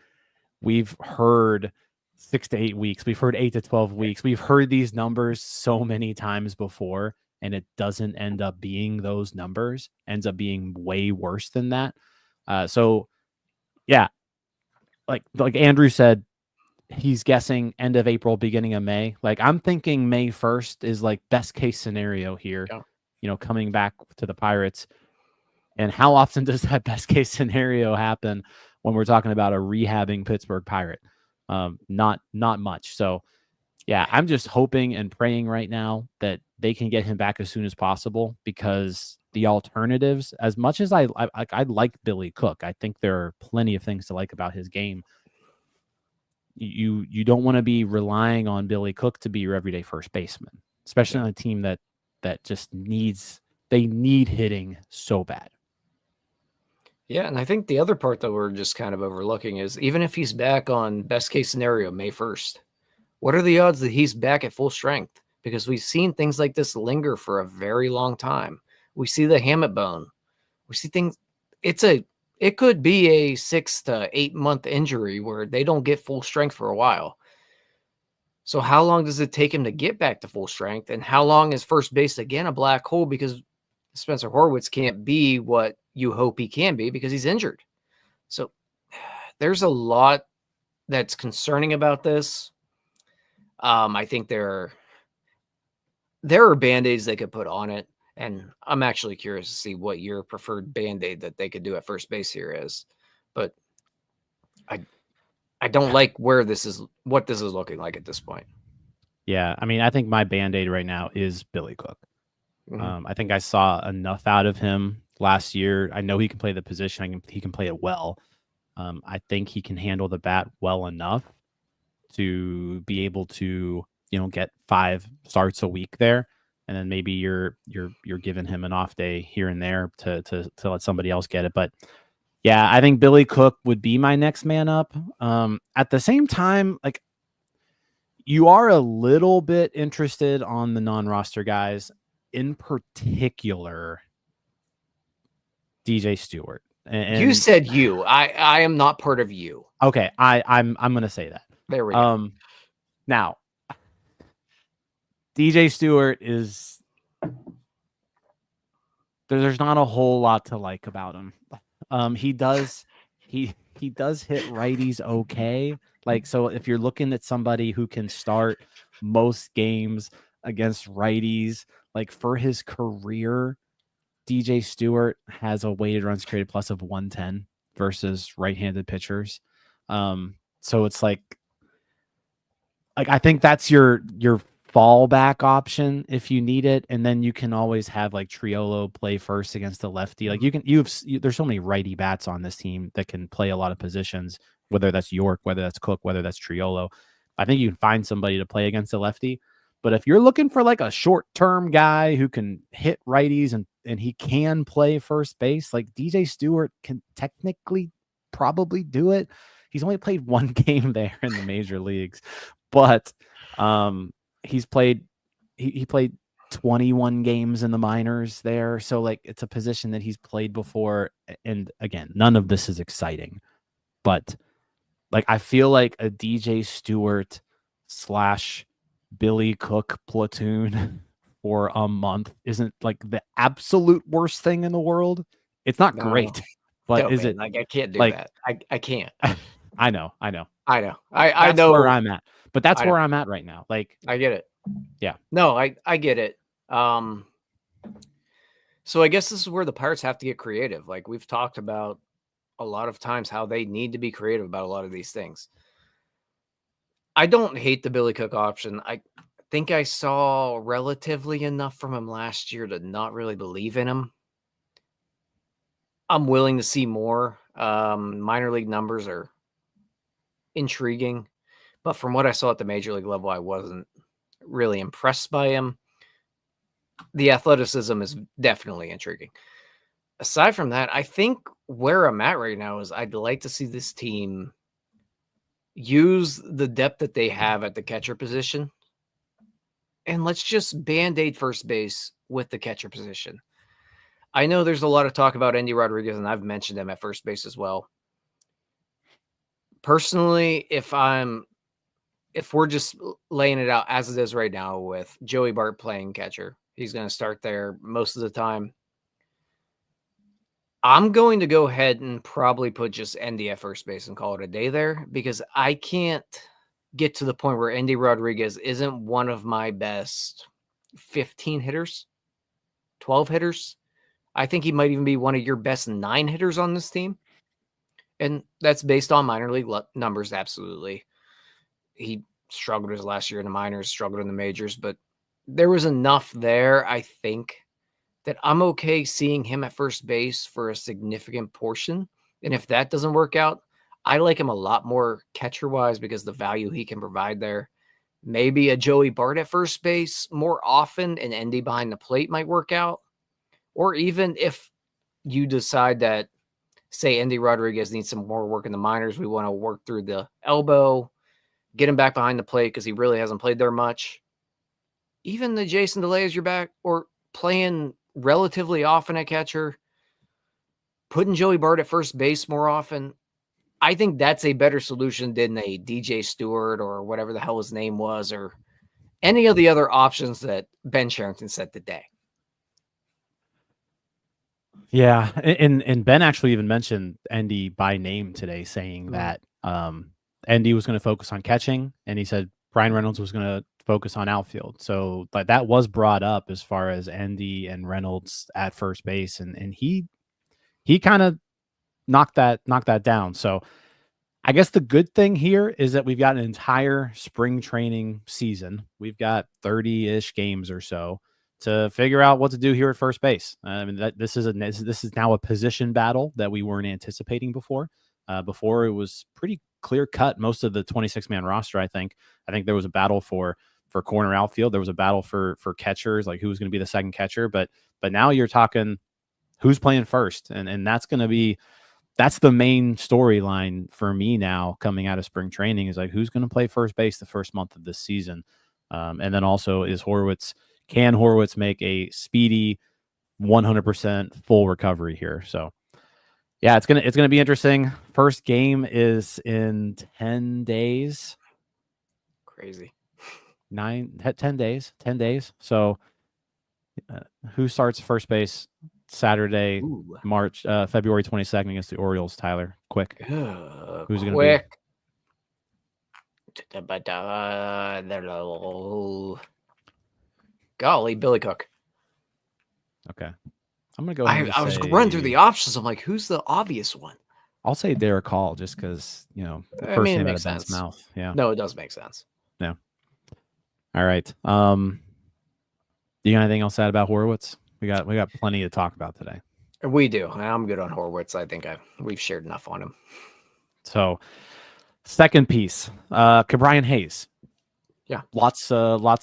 we've heard 6 to 8 weeks. We've heard 8 to 12 weeks. We've heard these numbers so many times before, and it doesn't end up being those numbers. Ends up being way worse than that. So, yeah, like Andrew said, he's guessing end of April, beginning of May. Like I'm thinking May 1st is like best case scenario here. Yeah. You know, coming back to the Pirates. And how often does that best case scenario happen when we're talking about a rehabbing Pittsburgh Pirate? Not much. So, yeah, I'm just hoping and praying right now that they can get him back as soon as possible, because the alternatives, as much as I like Billy Cook, I think there are plenty of things to like about his game. You don't want to be relying on Billy Cook to be your everyday first baseman, especially on a team that just needs hitting so bad. Yeah, and I think the other part that we're just kind of overlooking is even if he's back on best case scenario May 1st, what are the odds that he's back at full strength? Because we've seen things like this linger for a very long time. We see the hamate bone. We see things. It could be a 6 to 8 month injury where they don't get full strength for a while. So how long does it take him to get back to full strength? And how long is first base again a black hole? Because Spencer Horwitz can't be what you hope he can be because he's injured. So there's a lot that's concerning about this. I think there are Band-Aids they could put on it. And I'm actually curious to see what your preferred Band-Aid that they could do at first base here is. But I don't like what this is looking like at this point. Yeah, I mean, I think my Band-Aid right now is Billy Cook. Mm-hmm. I think I saw enough out of him last year. I know he can play the position. He can play it well. I think he can handle the bat well enough to be able to, get 5 starts a week there, and then maybe you're giving him an off day here and there to let somebody else get it. But yeah, I think Billy Cook would be my next man up. At the same time, like you are a little bit interested on the non-roster guys. In particular, DJ Stewart. And you said you. I am not part of you. Okay, I'm gonna say that. There we go. Now, DJ Stewart is there's not a whole lot to like about him. He does hit righties okay. Like, so if you're looking at somebody who can start most games against righties, like for his career, DJ Stewart has a weighted runs created plus of 110 versus right-handed pitchers. So it's like I think that's your fallback option if you need it, and then you can always have like Triolo play first against the lefty. Like there's so many righty bats on this team that can play a lot of positions, whether that's York, whether that's Cook, whether that's Triolo. I think you can find somebody to play against the lefty. But if you're looking for like a short-term guy who can hit righties and he can play first base, like DJ Stewart can technically probably do it. He's only played 1 game there in the major leagues, but he's played he played 21 games in the minors there. So like it's a position that he's played before. And again, none of this is exciting, but like I feel like a DJ Stewart / Billy Cook platoon for a month isn't like the absolute worst thing in the world. It's not great, but is it like I can't do like, that. I can't. I know. I know. I know where I'm at, but that's I where know. I'm at right now. Like, I get it. Yeah. No, I get it. So I guess this is where the Pirates have to get creative. Like we've talked about a lot of times how they need to be creative about a lot of these things. I don't hate the Billy Cook option. I think I saw relatively enough from him last year to not really believe in him. I'm willing to see more. Minor league numbers are intriguing, but from what I saw at the major league level, I wasn't really impressed by him. The athleticism is definitely intriguing. Aside from that, I think where I'm at right now is I'd like to see this team use the depth that they have at the catcher position, and let's just band-aid first base with the catcher position. I know there's a lot of talk about Endy Rodriguez, and I've mentioned him at first base as well. Personally, if we're just laying it out as it is right now with Joey Bart playing catcher, he's going to start there most of the time. I'm going to go ahead and probably put just Endy at first base and call it a day there, because I can't get to the point where Endy Rodriguez isn't one of my best 15 hitters, 12 hitters. I think he might even be one of your best 9 hitters on this team. And that's based on minor league numbers, absolutely. He struggled his last year in the minors, struggled in the majors, but there was enough there, I think, that I'm okay seeing him at first base for a significant portion. And if that doesn't work out, I like him a lot more catcher-wise because the value he can provide there. Maybe a Joey Bart at first base more often and Endy behind the plate might work out. Or even if you decide that, say, Endy Rodriguez needs some more work in the minors, we want to work through the elbow, get him back behind the plate because he really hasn't played there much. Even the Jason DeLay is your back, or playing relatively often at catcher, putting Joey Bart at first base more often, I think that's a better solution than a DJ Stewart or whatever the hell his name was, or any of the other options that Ben Cherington said today. Yeah, and Ben actually even mentioned Endy by name today, saying that Endy was going to focus on catching, and he said Bryan Reynolds was going to focus on outfield. So like that was brought up as far as Endy and Reynolds at first base, and he kind of knocked that down. So I guess the good thing here is that we've got an entire spring training season. We've got 30-ish games or so to figure out what to do here at first base. I mean, this is now a position battle that we weren't anticipating before. Before it was pretty clear cut. Most of the 26-man roster, I think there was a battle for corner outfield. There was a battle for catchers, like who was going to be the second catcher. But now you're talking who's playing first, and that's the main storyline for me now coming out of spring training, is like who's going to play first base the first month of this season, and then also can Horwitz make a speedy 100% full recovery here? So yeah, it's gonna be interesting. First game is in 10 days. Crazy. 10 days. So who starts first base Saturday, February 22nd against the Orioles? Tyler, quick. Who's it going to be? Golly, Billy Cook. Okay. I'm going to go ahead I was running through the options. I'm like, who's the obvious one? I'll say Darick Hall just because, the first name out of Ben's mouth. Yeah. No, it does make sense. Yeah. All right. Do you got anything else to add about Horwitz? We got plenty to talk about today. We do. I'm good on Horwitz. I think we've shared enough on him. So, second piece, Bryan Hayes. Yeah. Lots of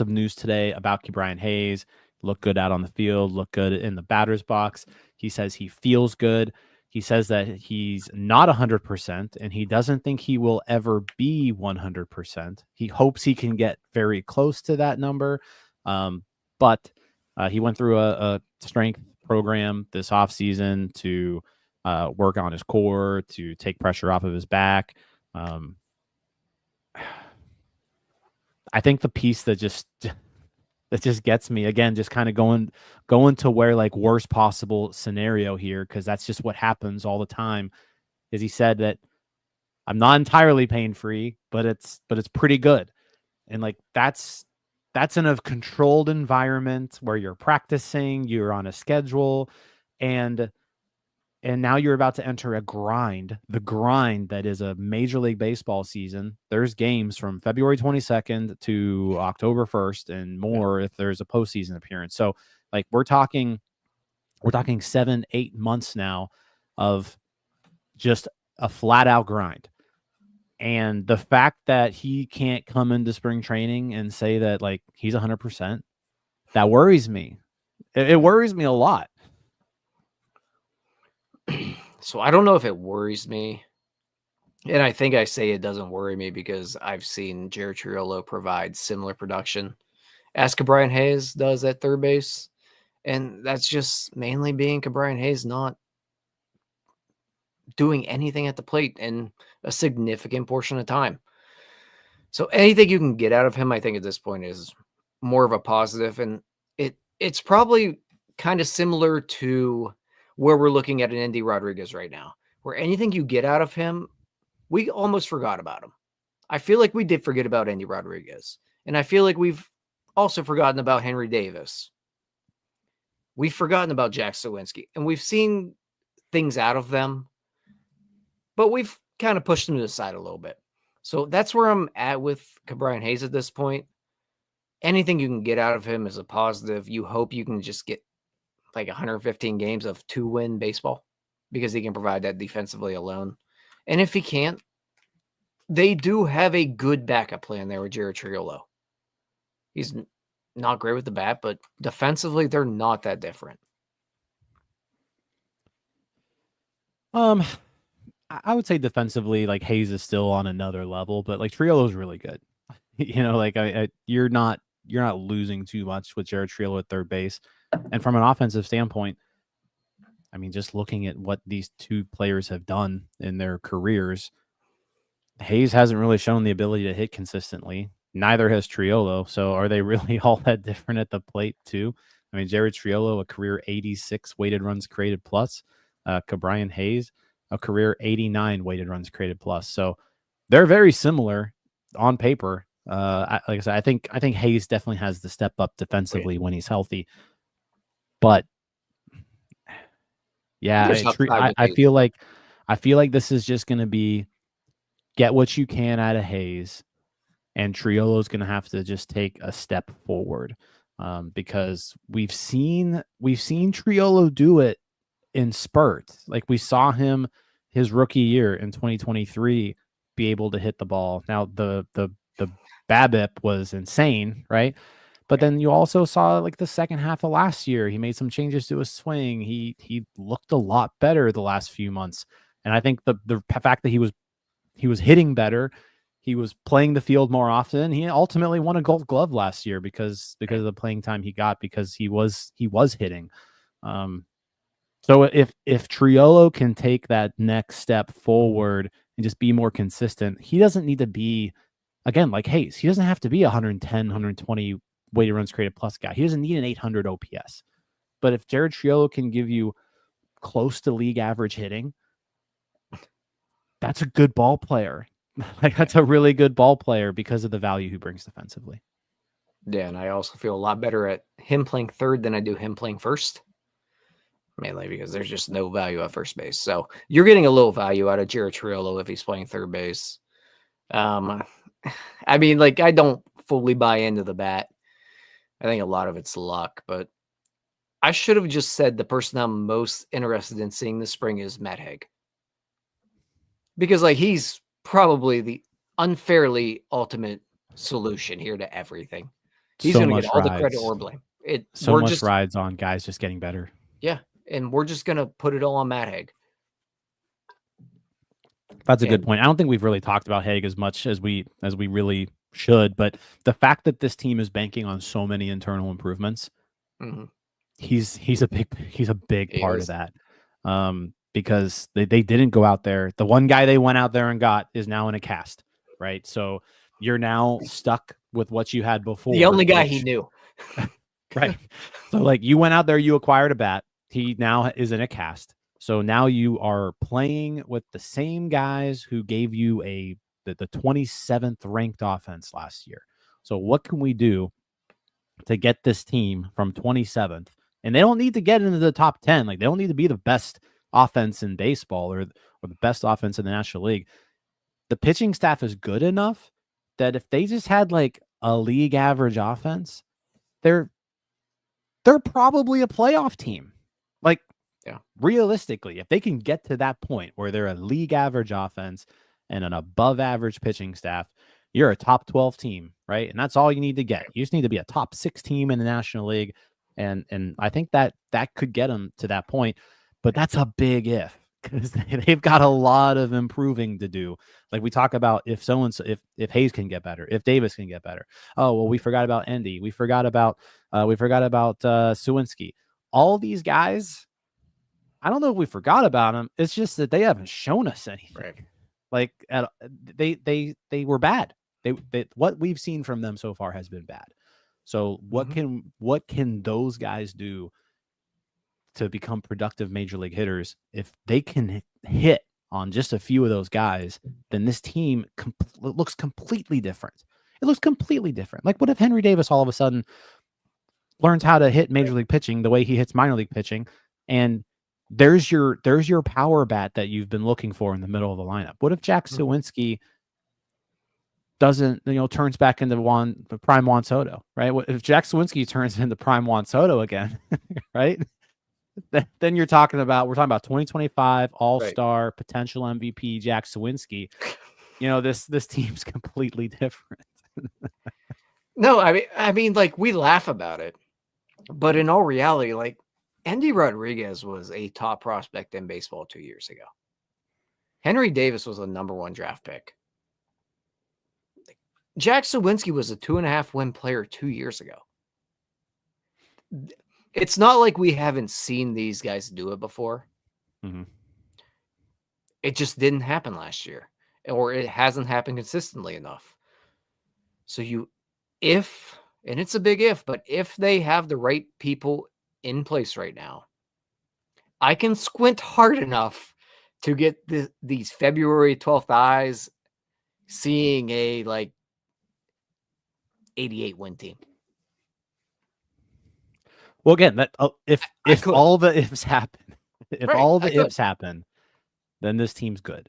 news today about Bryan Hayes. Look good out on the field, look good in the batter's box. He says he feels good. He says that he's not 100%, and he doesn't think he will ever be 100%. He hopes he can get very close to that number. But he went through a strength program this offseason to work on his core, to take pressure off of his back. I think the piece that just gets me, again, just kind of going to where like worst possible scenario here, because that's just what happens all the time, is he said that I'm not entirely pain-free, but it's pretty good. And like that's in a controlled environment where you're practicing, you're on a schedule, and now you're about to enter the grind that is a Major League Baseball season. There's games from February 22nd to October 1st and more if there's a postseason appearance. So like we're talking We're talking 7-8 months now of just a flat out grind. And the fact that he can't come into spring training and say that like he's 100%, that worries me. It worries me a lot. So I don't know if it worries me. And I think I say it doesn't worry me because I've seen Jared Triolo provide similar production as Brian Hayes does at third base. And that's just mainly being Brian Hayes not doing anything at the plate in a significant portion of time. So anything you can get out of him, I think at this point is more of a positive. And it's probably kind of similar to where we're looking at an Andy Rodriguez right now, where anything you get out of him, we almost forgot about him. I feel like we did forget about Andy Rodriguez. And I feel like we've also forgotten about Henry Davis. We've forgotten about Jack Sawinski. And we've seen things out of them, but we've kind of pushed them to the side a little bit. So that's where I'm at with Brian Hayes at this point. Anything you can get out of him is a positive. You hope you can just get like 115 games of 2-win baseball because he can provide that defensively alone. And if he can't, they do have a good backup plan there with Jared Triolo. He's not great with the bat, but defensively, they're not that different. I would say defensively, like Hayes is still on another level, but like Triolo is really good. Like you're not losing too much with Jared Triolo at third base. And from an offensive standpoint, I mean, just looking at what these two players have done in their careers, Hayes hasn't really shown the ability to hit consistently. Neither has Triolo. So are they really all that different at the plate too? I mean, Jared Triolo, a career 86 weighted runs created plus. Brian Hayes, a career 89 weighted runs created plus. So they're very similar on paper. Like I said, I think Hayes definitely has the step up defensively when he's healthy. But yeah, I feel like this is just going to be get what you can out of Hayes, and Triolo's going to have to just take a step forward because we've seen Triolo do it in spurts. Like we saw him his rookie year in 2023 be able to hit the ball. Now the BABIP was insane, right? But then you also saw like the second half of last year, he made some changes to his swing. He looked a lot better the last few months. And I think the fact that he was hitting better, he was playing the field more often. He ultimately won a Gold Glove last year because of the playing time he got, because he was hitting. So if Triolo can take that next step forward and just be more consistent, he doesn't need to be, again, like Hayes, he doesn't have to be 110, 120 weighted runs created plus guy. He doesn't need an 800 OPS. But if Jared Triolo can give you close to league average hitting, that's a good ball player. Like that's a really good ball player because of the value he brings defensively. Yeah, and I also feel a lot better at him playing third than I do him playing first. Mainly because there's just no value at first base. So you're getting a little value out of Jared Triolo if he's playing third base. I mean, like, I don't fully buy into the bat. I think a lot of it's luck, but I should have just said the person I'm most interested in seeing this spring is Matt Haig. Because, like, he's probably the unfairly ultimate solution here to everything. He's going to get all the credit or blame. So much rides on guys just getting better. Yeah, and we're just going to put it all on Matt Haig. That's a good point. I don't think we've really talked about Haig as much as we really should, but the fact that this team is banking on so many internal improvements, he's a big part of that. Because they didn't go out there. The one guy they went out there and got is now in a cast, right? So you're now stuck with what you had before. The only guy he knew. Right. So like you went out there, you acquired a bat. He now is in a cast. So now you are playing with the same guys who gave you the 27th ranked offense last year. So what can we do to get this team from 27th? And they don't need to get into the top 10. Like they don't need to be the best offense in baseball or the best offense in the National League. The pitching staff is good enough that if they just had like a league average offense, they're probably a playoff team. Like Yeah. Realistically, if they can get to that point where they're a league average offense and an above average pitching staff, you're a top 12 team, right? And that's all you need to get. You just need to be a top 6 team in the National League. And I think that could get them to that point. But that's a big if, because they've got a lot of improving to do. Like we talk about if so-and-so, if Hayes can get better, if Davis can get better. Oh, well, we forgot about Endy. We forgot about Sawinski. All these guys, I don't know if we forgot about them. It's just that they haven't shown us anything. Right. Like they were bad. They what we've seen from them so far has been bad. So what can those guys do to become productive major league hitters? If they can hit on just a few of those guys, then this team looks completely different. It looks completely different. Like, what if Henry Davis all of a sudden learns how to hit major league pitching the way he hits minor league pitching, and there's your power bat that you've been looking for in the middle of the lineup? What if Jack Sawinski doesn't, turns back into prime Juan Soto, right? What if Jack Sawinski turns into prime Juan Soto again, right? Then we're talking about 2025 All-Star potential MVP Jack Sawinski. This team's completely different. No, I mean, like, we laugh about it, but in all reality, like, Endy Rodriguez was a top prospect in baseball 2 years ago. Henry Davis was a number 1 draft pick. Jack Sawinski was a 2.5 win player 2 years ago. It's not like we haven't seen these guys do it before. Mm-hmm. It just didn't happen last year, or it hasn't happened consistently enough. So and it's a big if, but if they have the right people in place right now, I can squint hard enough to get these February 12th eyes seeing a 88 win team. Well, again, that if all the ifs happen, happen, then this team's good,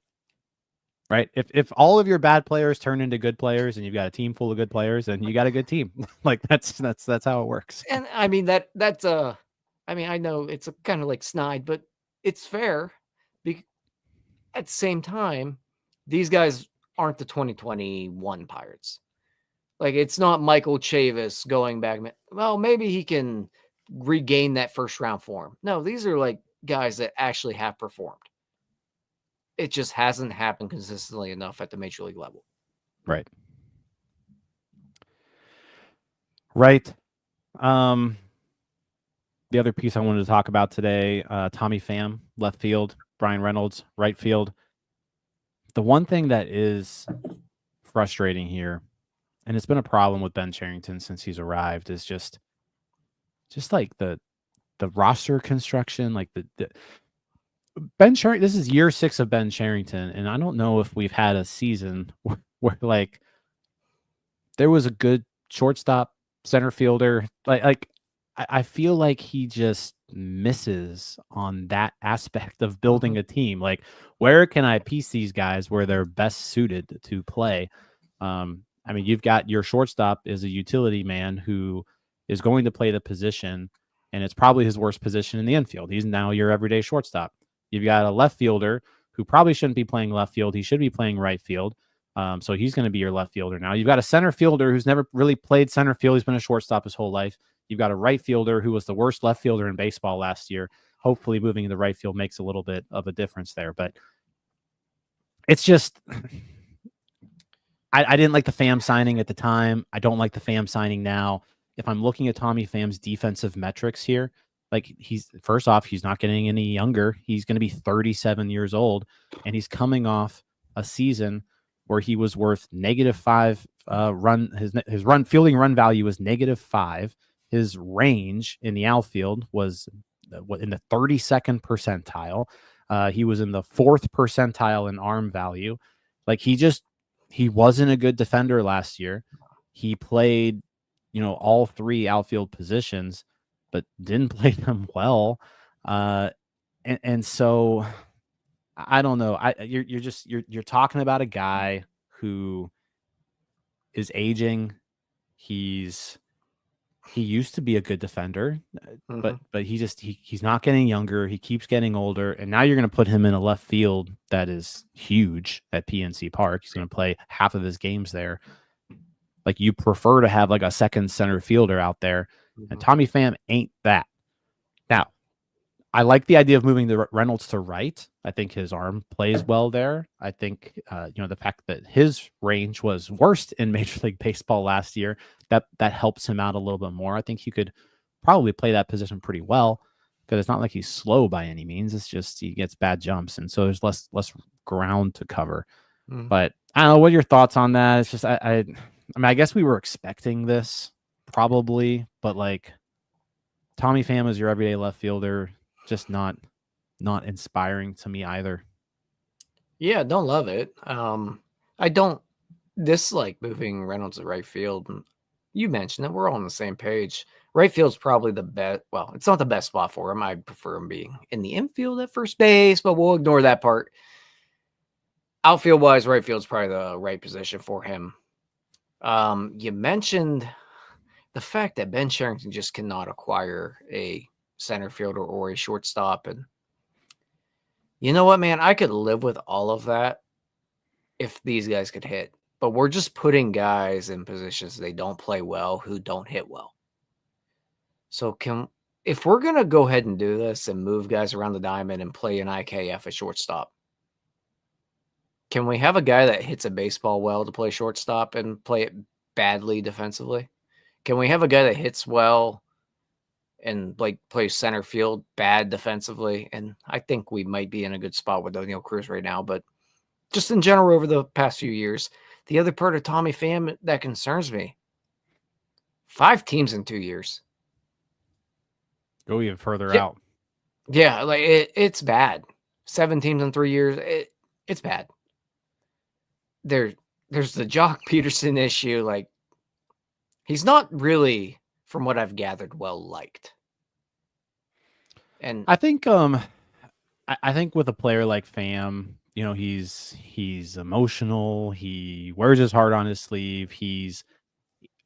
right? If all of your bad players turn into good players and you've got a team full of good players, then you got a good team. Like that's how it works. And I mean that's I know it's a kind of like snide, but it's fair. At the same time, these guys aren't the 2021 Pirates. Like, it's not Michael Chavis going back. Well, maybe he can regain that first round form. No, these are like guys that actually have performed. It just hasn't happened consistently enough at the major league level. Right. Right. The other piece I wanted to talk about today, Tommy Pham, left field, Bryan Reynolds, right field. The one thing that is frustrating here, and it's been a problem with Ben Cherington since he's arrived, is just like the roster construction, like the Ben Cherington. This is year 6 of Ben Cherington, and I don't know if we've had a season where like there was a good shortstop, center fielder. Like I feel like he just misses on that aspect of building a team. Like, where can I piece these guys where they're best suited to play? I mean, you've got your shortstop is a utility man who is going to play the position, and it's probably his worst position in the infield. He's now your everyday shortstop. You've got a left fielder who probably shouldn't be playing left field. He should be playing right field. So he's going to be your left fielder now. You've got a center fielder who's never really played center field. He's been a shortstop his whole life. You've got a right fielder who was the worst left fielder in baseball last year. Hopefully moving to the right field makes a little bit of a difference there. But it's just, I didn't like the Pham signing at the time. I don't like the Pham signing now. If I'm looking at Tommy Pham's defensive metrics here, like first off, he's not getting any younger. He's going to be 37 years old, and he's coming off a season where he was worth -5 his fielding run value was -5. His range in the outfield was in the 32nd percentile. He was in the 4th percentile in arm value. Like, he wasn't a good defender last year. He played, all 3 outfield positions, but didn't play them well. And so I don't know. You're talking about a guy who is aging. He's he used to be a good defender, Mhm. but he's not getting younger. He keeps getting older, and now you're going to put him in a left field that is huge at PNC Park. He's going to play half of his games there. Like, you prefer to have like a second center fielder out there, and Tommy Pham ain't that. Now, I like the idea of moving the Reynolds to right. I think his arm plays well there. I think the fact that his range was worst in Major League Baseball last year, that helps him out a little bit more. I think he could probably play that position pretty well, because it's not like he's slow by any means. It's just he gets bad jumps, and so there's less ground to cover. But I don't know, what are your thoughts on that? It's just I mean, I guess we were expecting this probably, but like, Tommy Pham is your everyday left fielder, just not inspiring to me either. Yeah, don't love it. I don't dislike moving Reynolds to right field. And you mentioned it. We're all on the same page. Right field's probably the best. Well, it's not the best spot for him. I prefer him being in the infield at first base, but we'll ignore that part. Outfield wise, right field's probably the right position for him. You mentioned the fact that Ben Cherington just cannot acquire a center fielder or a shortstop. And you know what, man? I could live with all of that if these guys could hit. But we're just putting guys in positions they don't play well, who don't hit well. So if we're going to go ahead and do this and move guys around the diamond and play an IKF at shortstop, can we have a guy that hits a baseball well to play shortstop and play it badly defensively? Can we have a guy that hits well and like plays center field bad defensively? And I think we might be in a good spot with O'Neal Cruz right now, but just in general over the past few years, the other part of Tommy Pham that concerns me, 5 teams in 2 years. Go even further out. Yeah, like it's bad. 7 teams in 3 years. It's bad. There's the Jock Peterson issue. Like, he's not really, from what I've gathered, well liked. And I think I think with a player like Pham, he's emotional. He wears his heart on his sleeve.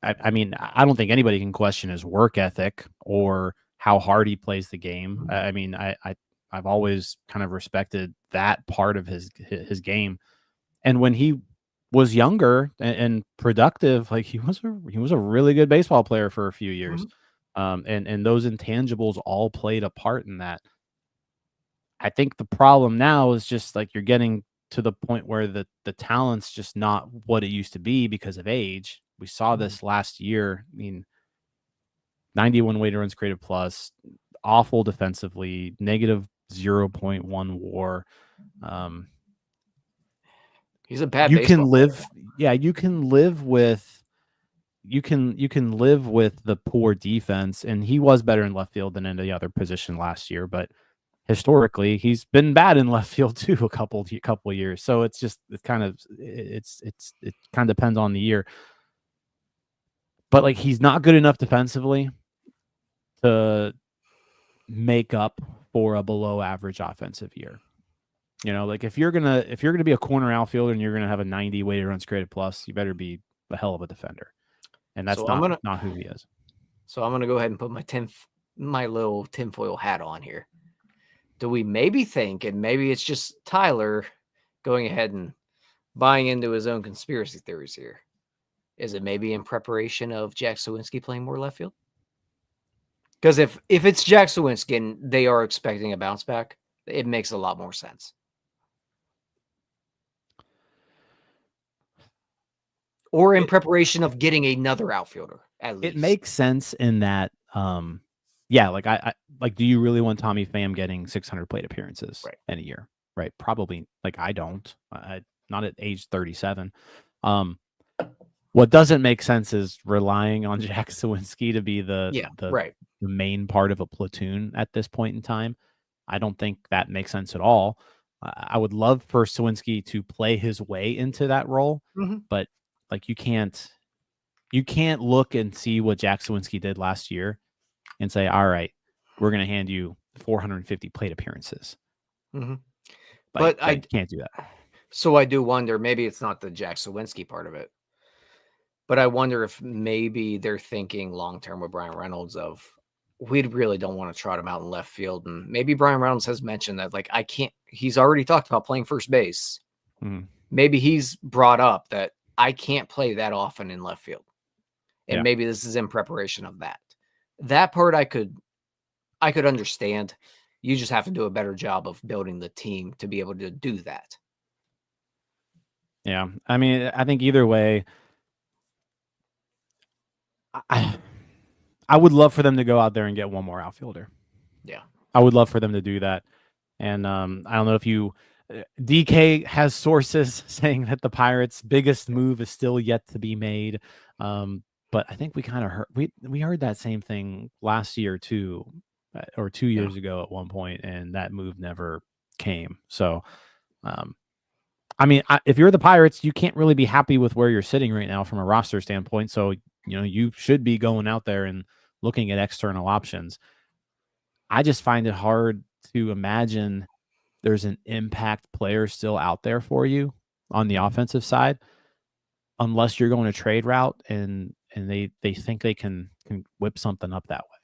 I mean, I don't think anybody can question his work ethic or how hard he plays the game. I mean, I've always kind of respected that part of his game. And when he was younger and productive, like, he was a really good baseball player for a few years. And those intangibles all played a part in that. I think the problem now is just like you're getting to the point where the talent's just not what it used to be because of age. We saw this last year. I mean, 91 weighted runs created plus, awful defensively, negative 0.1 WAR. He's a bad. You can live, player. yeah. You can live with the poor defense, and he was better in left field than any other position last year. But historically, he's been bad in left field too a couple of years. So it kind of depends on the year. But like, he's not good enough defensively to make up for a below average offensive year. Like, if you're gonna be a corner outfielder and you're gonna have a 90 weighted runs created plus, you better be a hell of a defender. And that's not who he is. So I'm gonna go ahead and put my little tinfoil hat on here. Do we maybe think, and maybe it's just Tyler going ahead and buying into his own conspiracy theories here, is it maybe in preparation of Jack Suwinski playing more left field? Because if it's Jack Suwinski and they are expecting a bounce back, it makes a lot more sense. Or in preparation of getting another outfielder, at least. It makes sense in that, yeah, like I do you really want Tommy Pham getting 600 plate appearances in a year? Right? Probably. Like, I don't. Not at age 37. What doesn't make sense is relying on Jack Suwinski to be the main part of a platoon at this point in time. I don't think that makes sense at all. I would love for Suwinski to play his way into that role, but like, you can't look and see what Jack Suwinski did last year and say, all right, we're going to hand you 450 plate appearances. But I can't do that. So I do wonder, maybe it's not the Jack Suwinski part of it. But I wonder if maybe they're thinking long-term with Bryan Reynolds of, we really don't want to trot him out in left field. And maybe Bryan Reynolds has mentioned that, like, he's already talked about playing first base. Maybe he's brought up that I can't play that often in left field. And maybe this is in preparation of that. That part I could understand. You just have to do a better job of building the team to be able to do that. Yeah. I mean, I think either way, I would love for them to go out there and get one more outfielder. Yeah. I would love for them to do that. And I don't know if DK has sources saying that the Pirates' biggest move is still yet to be made. But I think we kind of heard, we heard that same thing last year too, or 2 years ago at one point, and that move never came. So, I mean, if you're the Pirates, you can't really be happy with where you're sitting right now from a roster standpoint. So, you should be going out there and looking at external options. I just find it hard to imagine there's an impact player still out there for you on the offensive side, unless you're going to trade route and they think they can whip something up that way.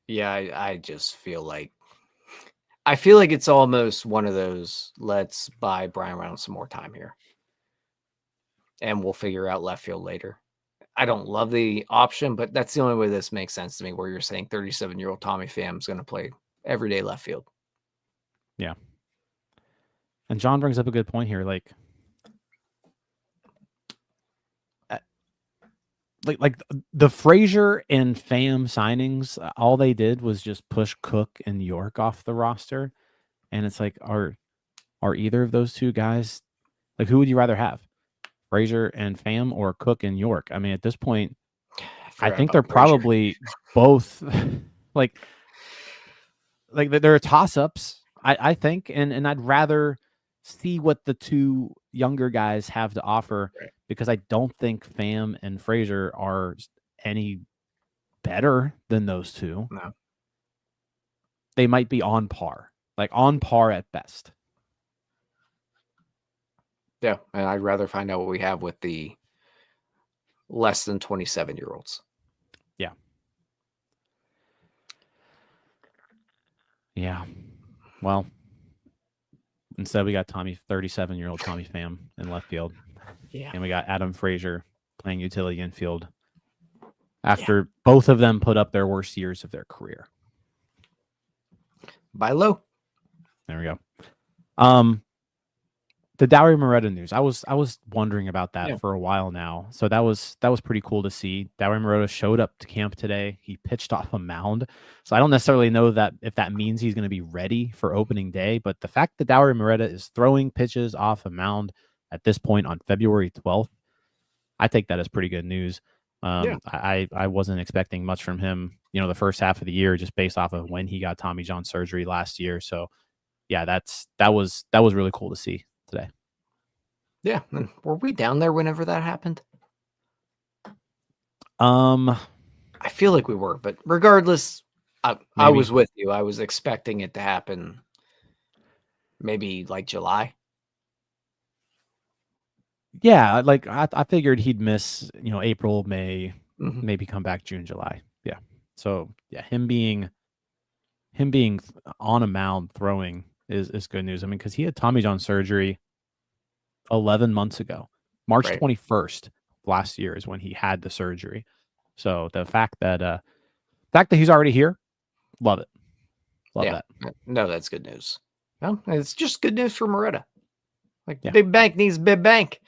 Yeah, I just feel like it's almost one of those, let's buy Bryan Reynolds some more time here, and we'll figure out left field later. I don't love the option, but that's the only way this makes sense to me, where you're saying 37-year-old Tommy Pham is going to play everyday left field. Yeah. And John brings up a good point here. Like the Frazier and Pham signings, all they did was just push Cook and York off the roster. And it's like, are either of those two guys, like, who would you rather have? Frazier and Pham or Cook and York? I mean, at this point, I think they're probably both like they're toss-ups, I think. And I'd rather see what the two younger guys have to offer, because I don't think Pham and Frazier are any better than those two. No. They might be on par at best. Yeah, and I'd rather find out what we have with the less than 27-year-olds. Yeah. Yeah. Well, instead we got 37-year-old Tommy Pham in left field. Yeah. And we got Adam Frazier playing utility infield after both of them put up their worst years of their career. Buy low. There we go. The Dauri Moreta news. I was wondering about that for a while now. So that was pretty cool to see. Dauri Moreta showed up to camp today. He pitched off a mound. So I don't necessarily know that if that means he's going to be ready for opening day, but the fact that Dauri Moreta is throwing pitches off a mound at this point on February 12th, I take that as pretty good news. I wasn't expecting much from him, the first half of the year, just based off of when he got Tommy John surgery last year. So yeah, that was really cool to see today. Yeah. And were we down there whenever that happened? I feel like we were, but regardless, I was with you. I was expecting it to happen maybe like July. Yeah, like I figured he'd miss, April, May, maybe come back June, July. Yeah. So yeah, him being on a mound throwing is good news. I mean, because he had Tommy John surgery 11 months ago. March 21st last year is when he had the surgery. So the fact that he's already here, love it. Love that. No, that's good news. Well, it's just good news for Moreta. Big bank needs big bank.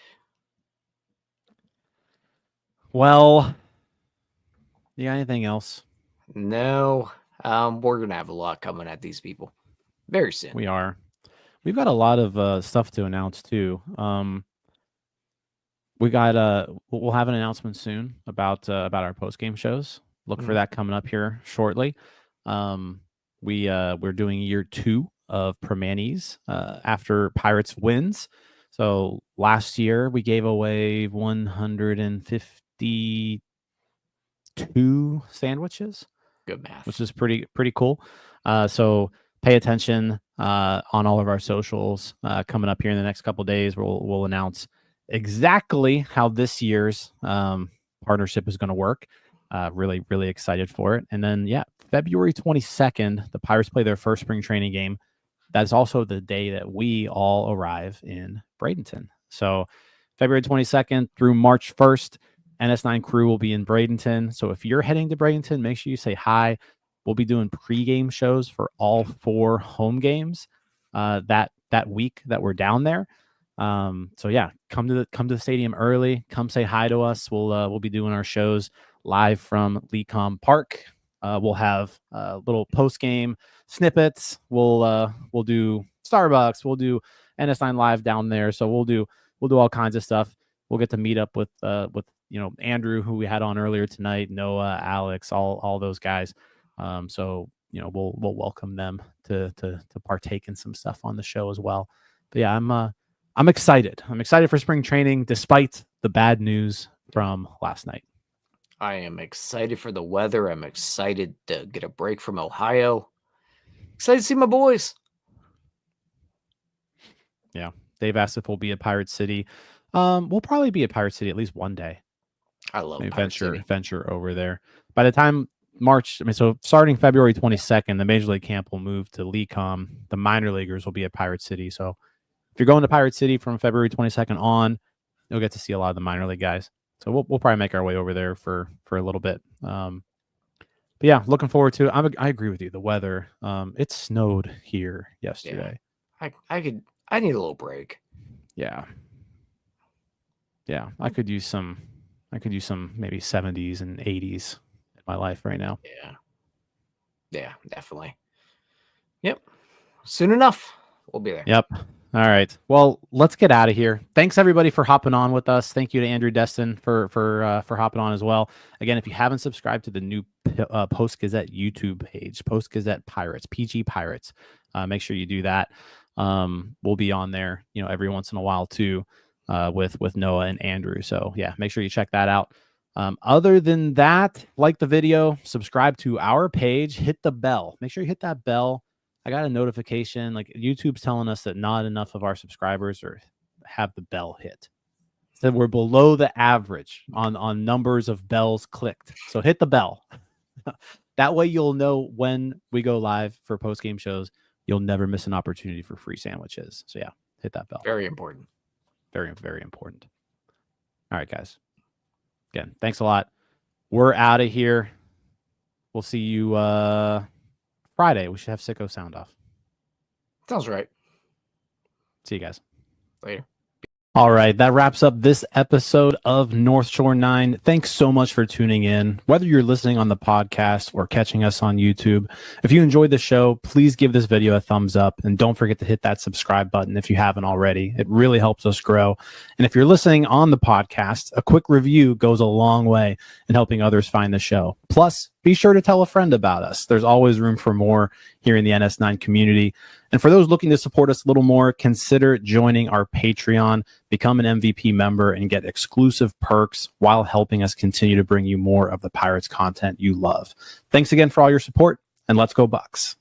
Well, you got anything else? No. We're gonna have a lot coming at these people very soon. We are. We've got a lot of stuff to announce too. We got we'll have an announcement soon about our post game shows. Look for that coming up here shortly. We're doing year 2 of Permanis after Pirates wins. So last year we gave away 152 sandwiches. Good math. Which is pretty cool. So pay attention on all of our socials coming up here in the next couple of days. We'll announce exactly how this year's partnership is going to work. Really, really excited for it. And then, February 22nd, the Pirates play their first spring training game. That's also the day that we all arrive in Bradenton. So February 22nd through March 1st, NS9 crew will be in Bradenton. So if you're heading to Bradenton, make sure you say hi. We'll be doing pregame shows for all 4 home games that week that we're down there. Come to the stadium early. Come say hi to us. We'll be doing our shows live from Lecom Park. We'll have little post game snippets. We'll do Starbucks. We'll do NS9 live down there. So we'll do all kinds of stuff. We'll get to meet up with Andrew, who we had on earlier tonight, Noah, Alex, all those guys. We'll welcome them to partake in some stuff on the show as well. But yeah, I'm excited. I'm excited for spring training, despite the bad news from last night. I am excited for the weather. I'm excited to get a break from Ohio. Excited to see my boys. Yeah. Dave asked if we'll be at Pirate City. We'll probably be at Pirate City at least one day. I love venture over there. By the time starting February 22nd, the Major League camp will move to Lecom. The minor leaguers will be at Pirate City. So if you're going to Pirate City from February 22nd on, you'll get to see a lot of the minor league guys. So we'll probably make our way over there for a little bit. But yeah, looking forward to it. I agree with you. The weather, it snowed here yesterday. Yeah. I need a little break. Yeah. Yeah. I could use some maybe 70s and 80s in my life right now. Yeah. Yeah, definitely. Yep. Soon enough, we'll be there. Yep. All right. Well, let's get out of here. Thanks everybody for hopping on with us. Thank you to Andrew Destin for hopping on as well. Again, if you haven't subscribed to the new Post-Gazette YouTube page, Post-Gazette Pirates, PG Pirates, make sure you do that. We'll be on there, every once in a while too, with Noah and Andrew. So yeah, make sure you check that out. Other than that, like the video, subscribe to our page, hit the bell. Make sure you hit that bell. I got a notification, like YouTube's telling us that not enough of our subscribers have the bell hit. So we're below the average on numbers of bells clicked. So hit the bell. That way you'll know when we go live for post-game shows. You'll never miss an opportunity for free sandwiches. So yeah, hit that bell. Very important. Very, very important. All right, guys. Again, thanks a lot. We're out of here. We'll see you Friday. We should have Sicko sound off. Sounds right. See you guys later. All right, that wraps up this episode of North Shore 9. Thanks so much for tuning in. Whether you're listening on the podcast or catching us on YouTube, if you enjoyed the show, please give this video a thumbs up and don't forget to hit that subscribe button if you haven't already. It really helps us grow. And if you're listening on the podcast, a quick review goes a long way in helping others find the show. Plus, be sure to tell a friend about us. There's always room for more here in the NS9 community. And for those looking to support us a little more, consider joining our Patreon, become an MVP member, and get exclusive perks while helping us continue to bring you more of the Pirates content you love. Thanks again for all your support, and let's go Bucks.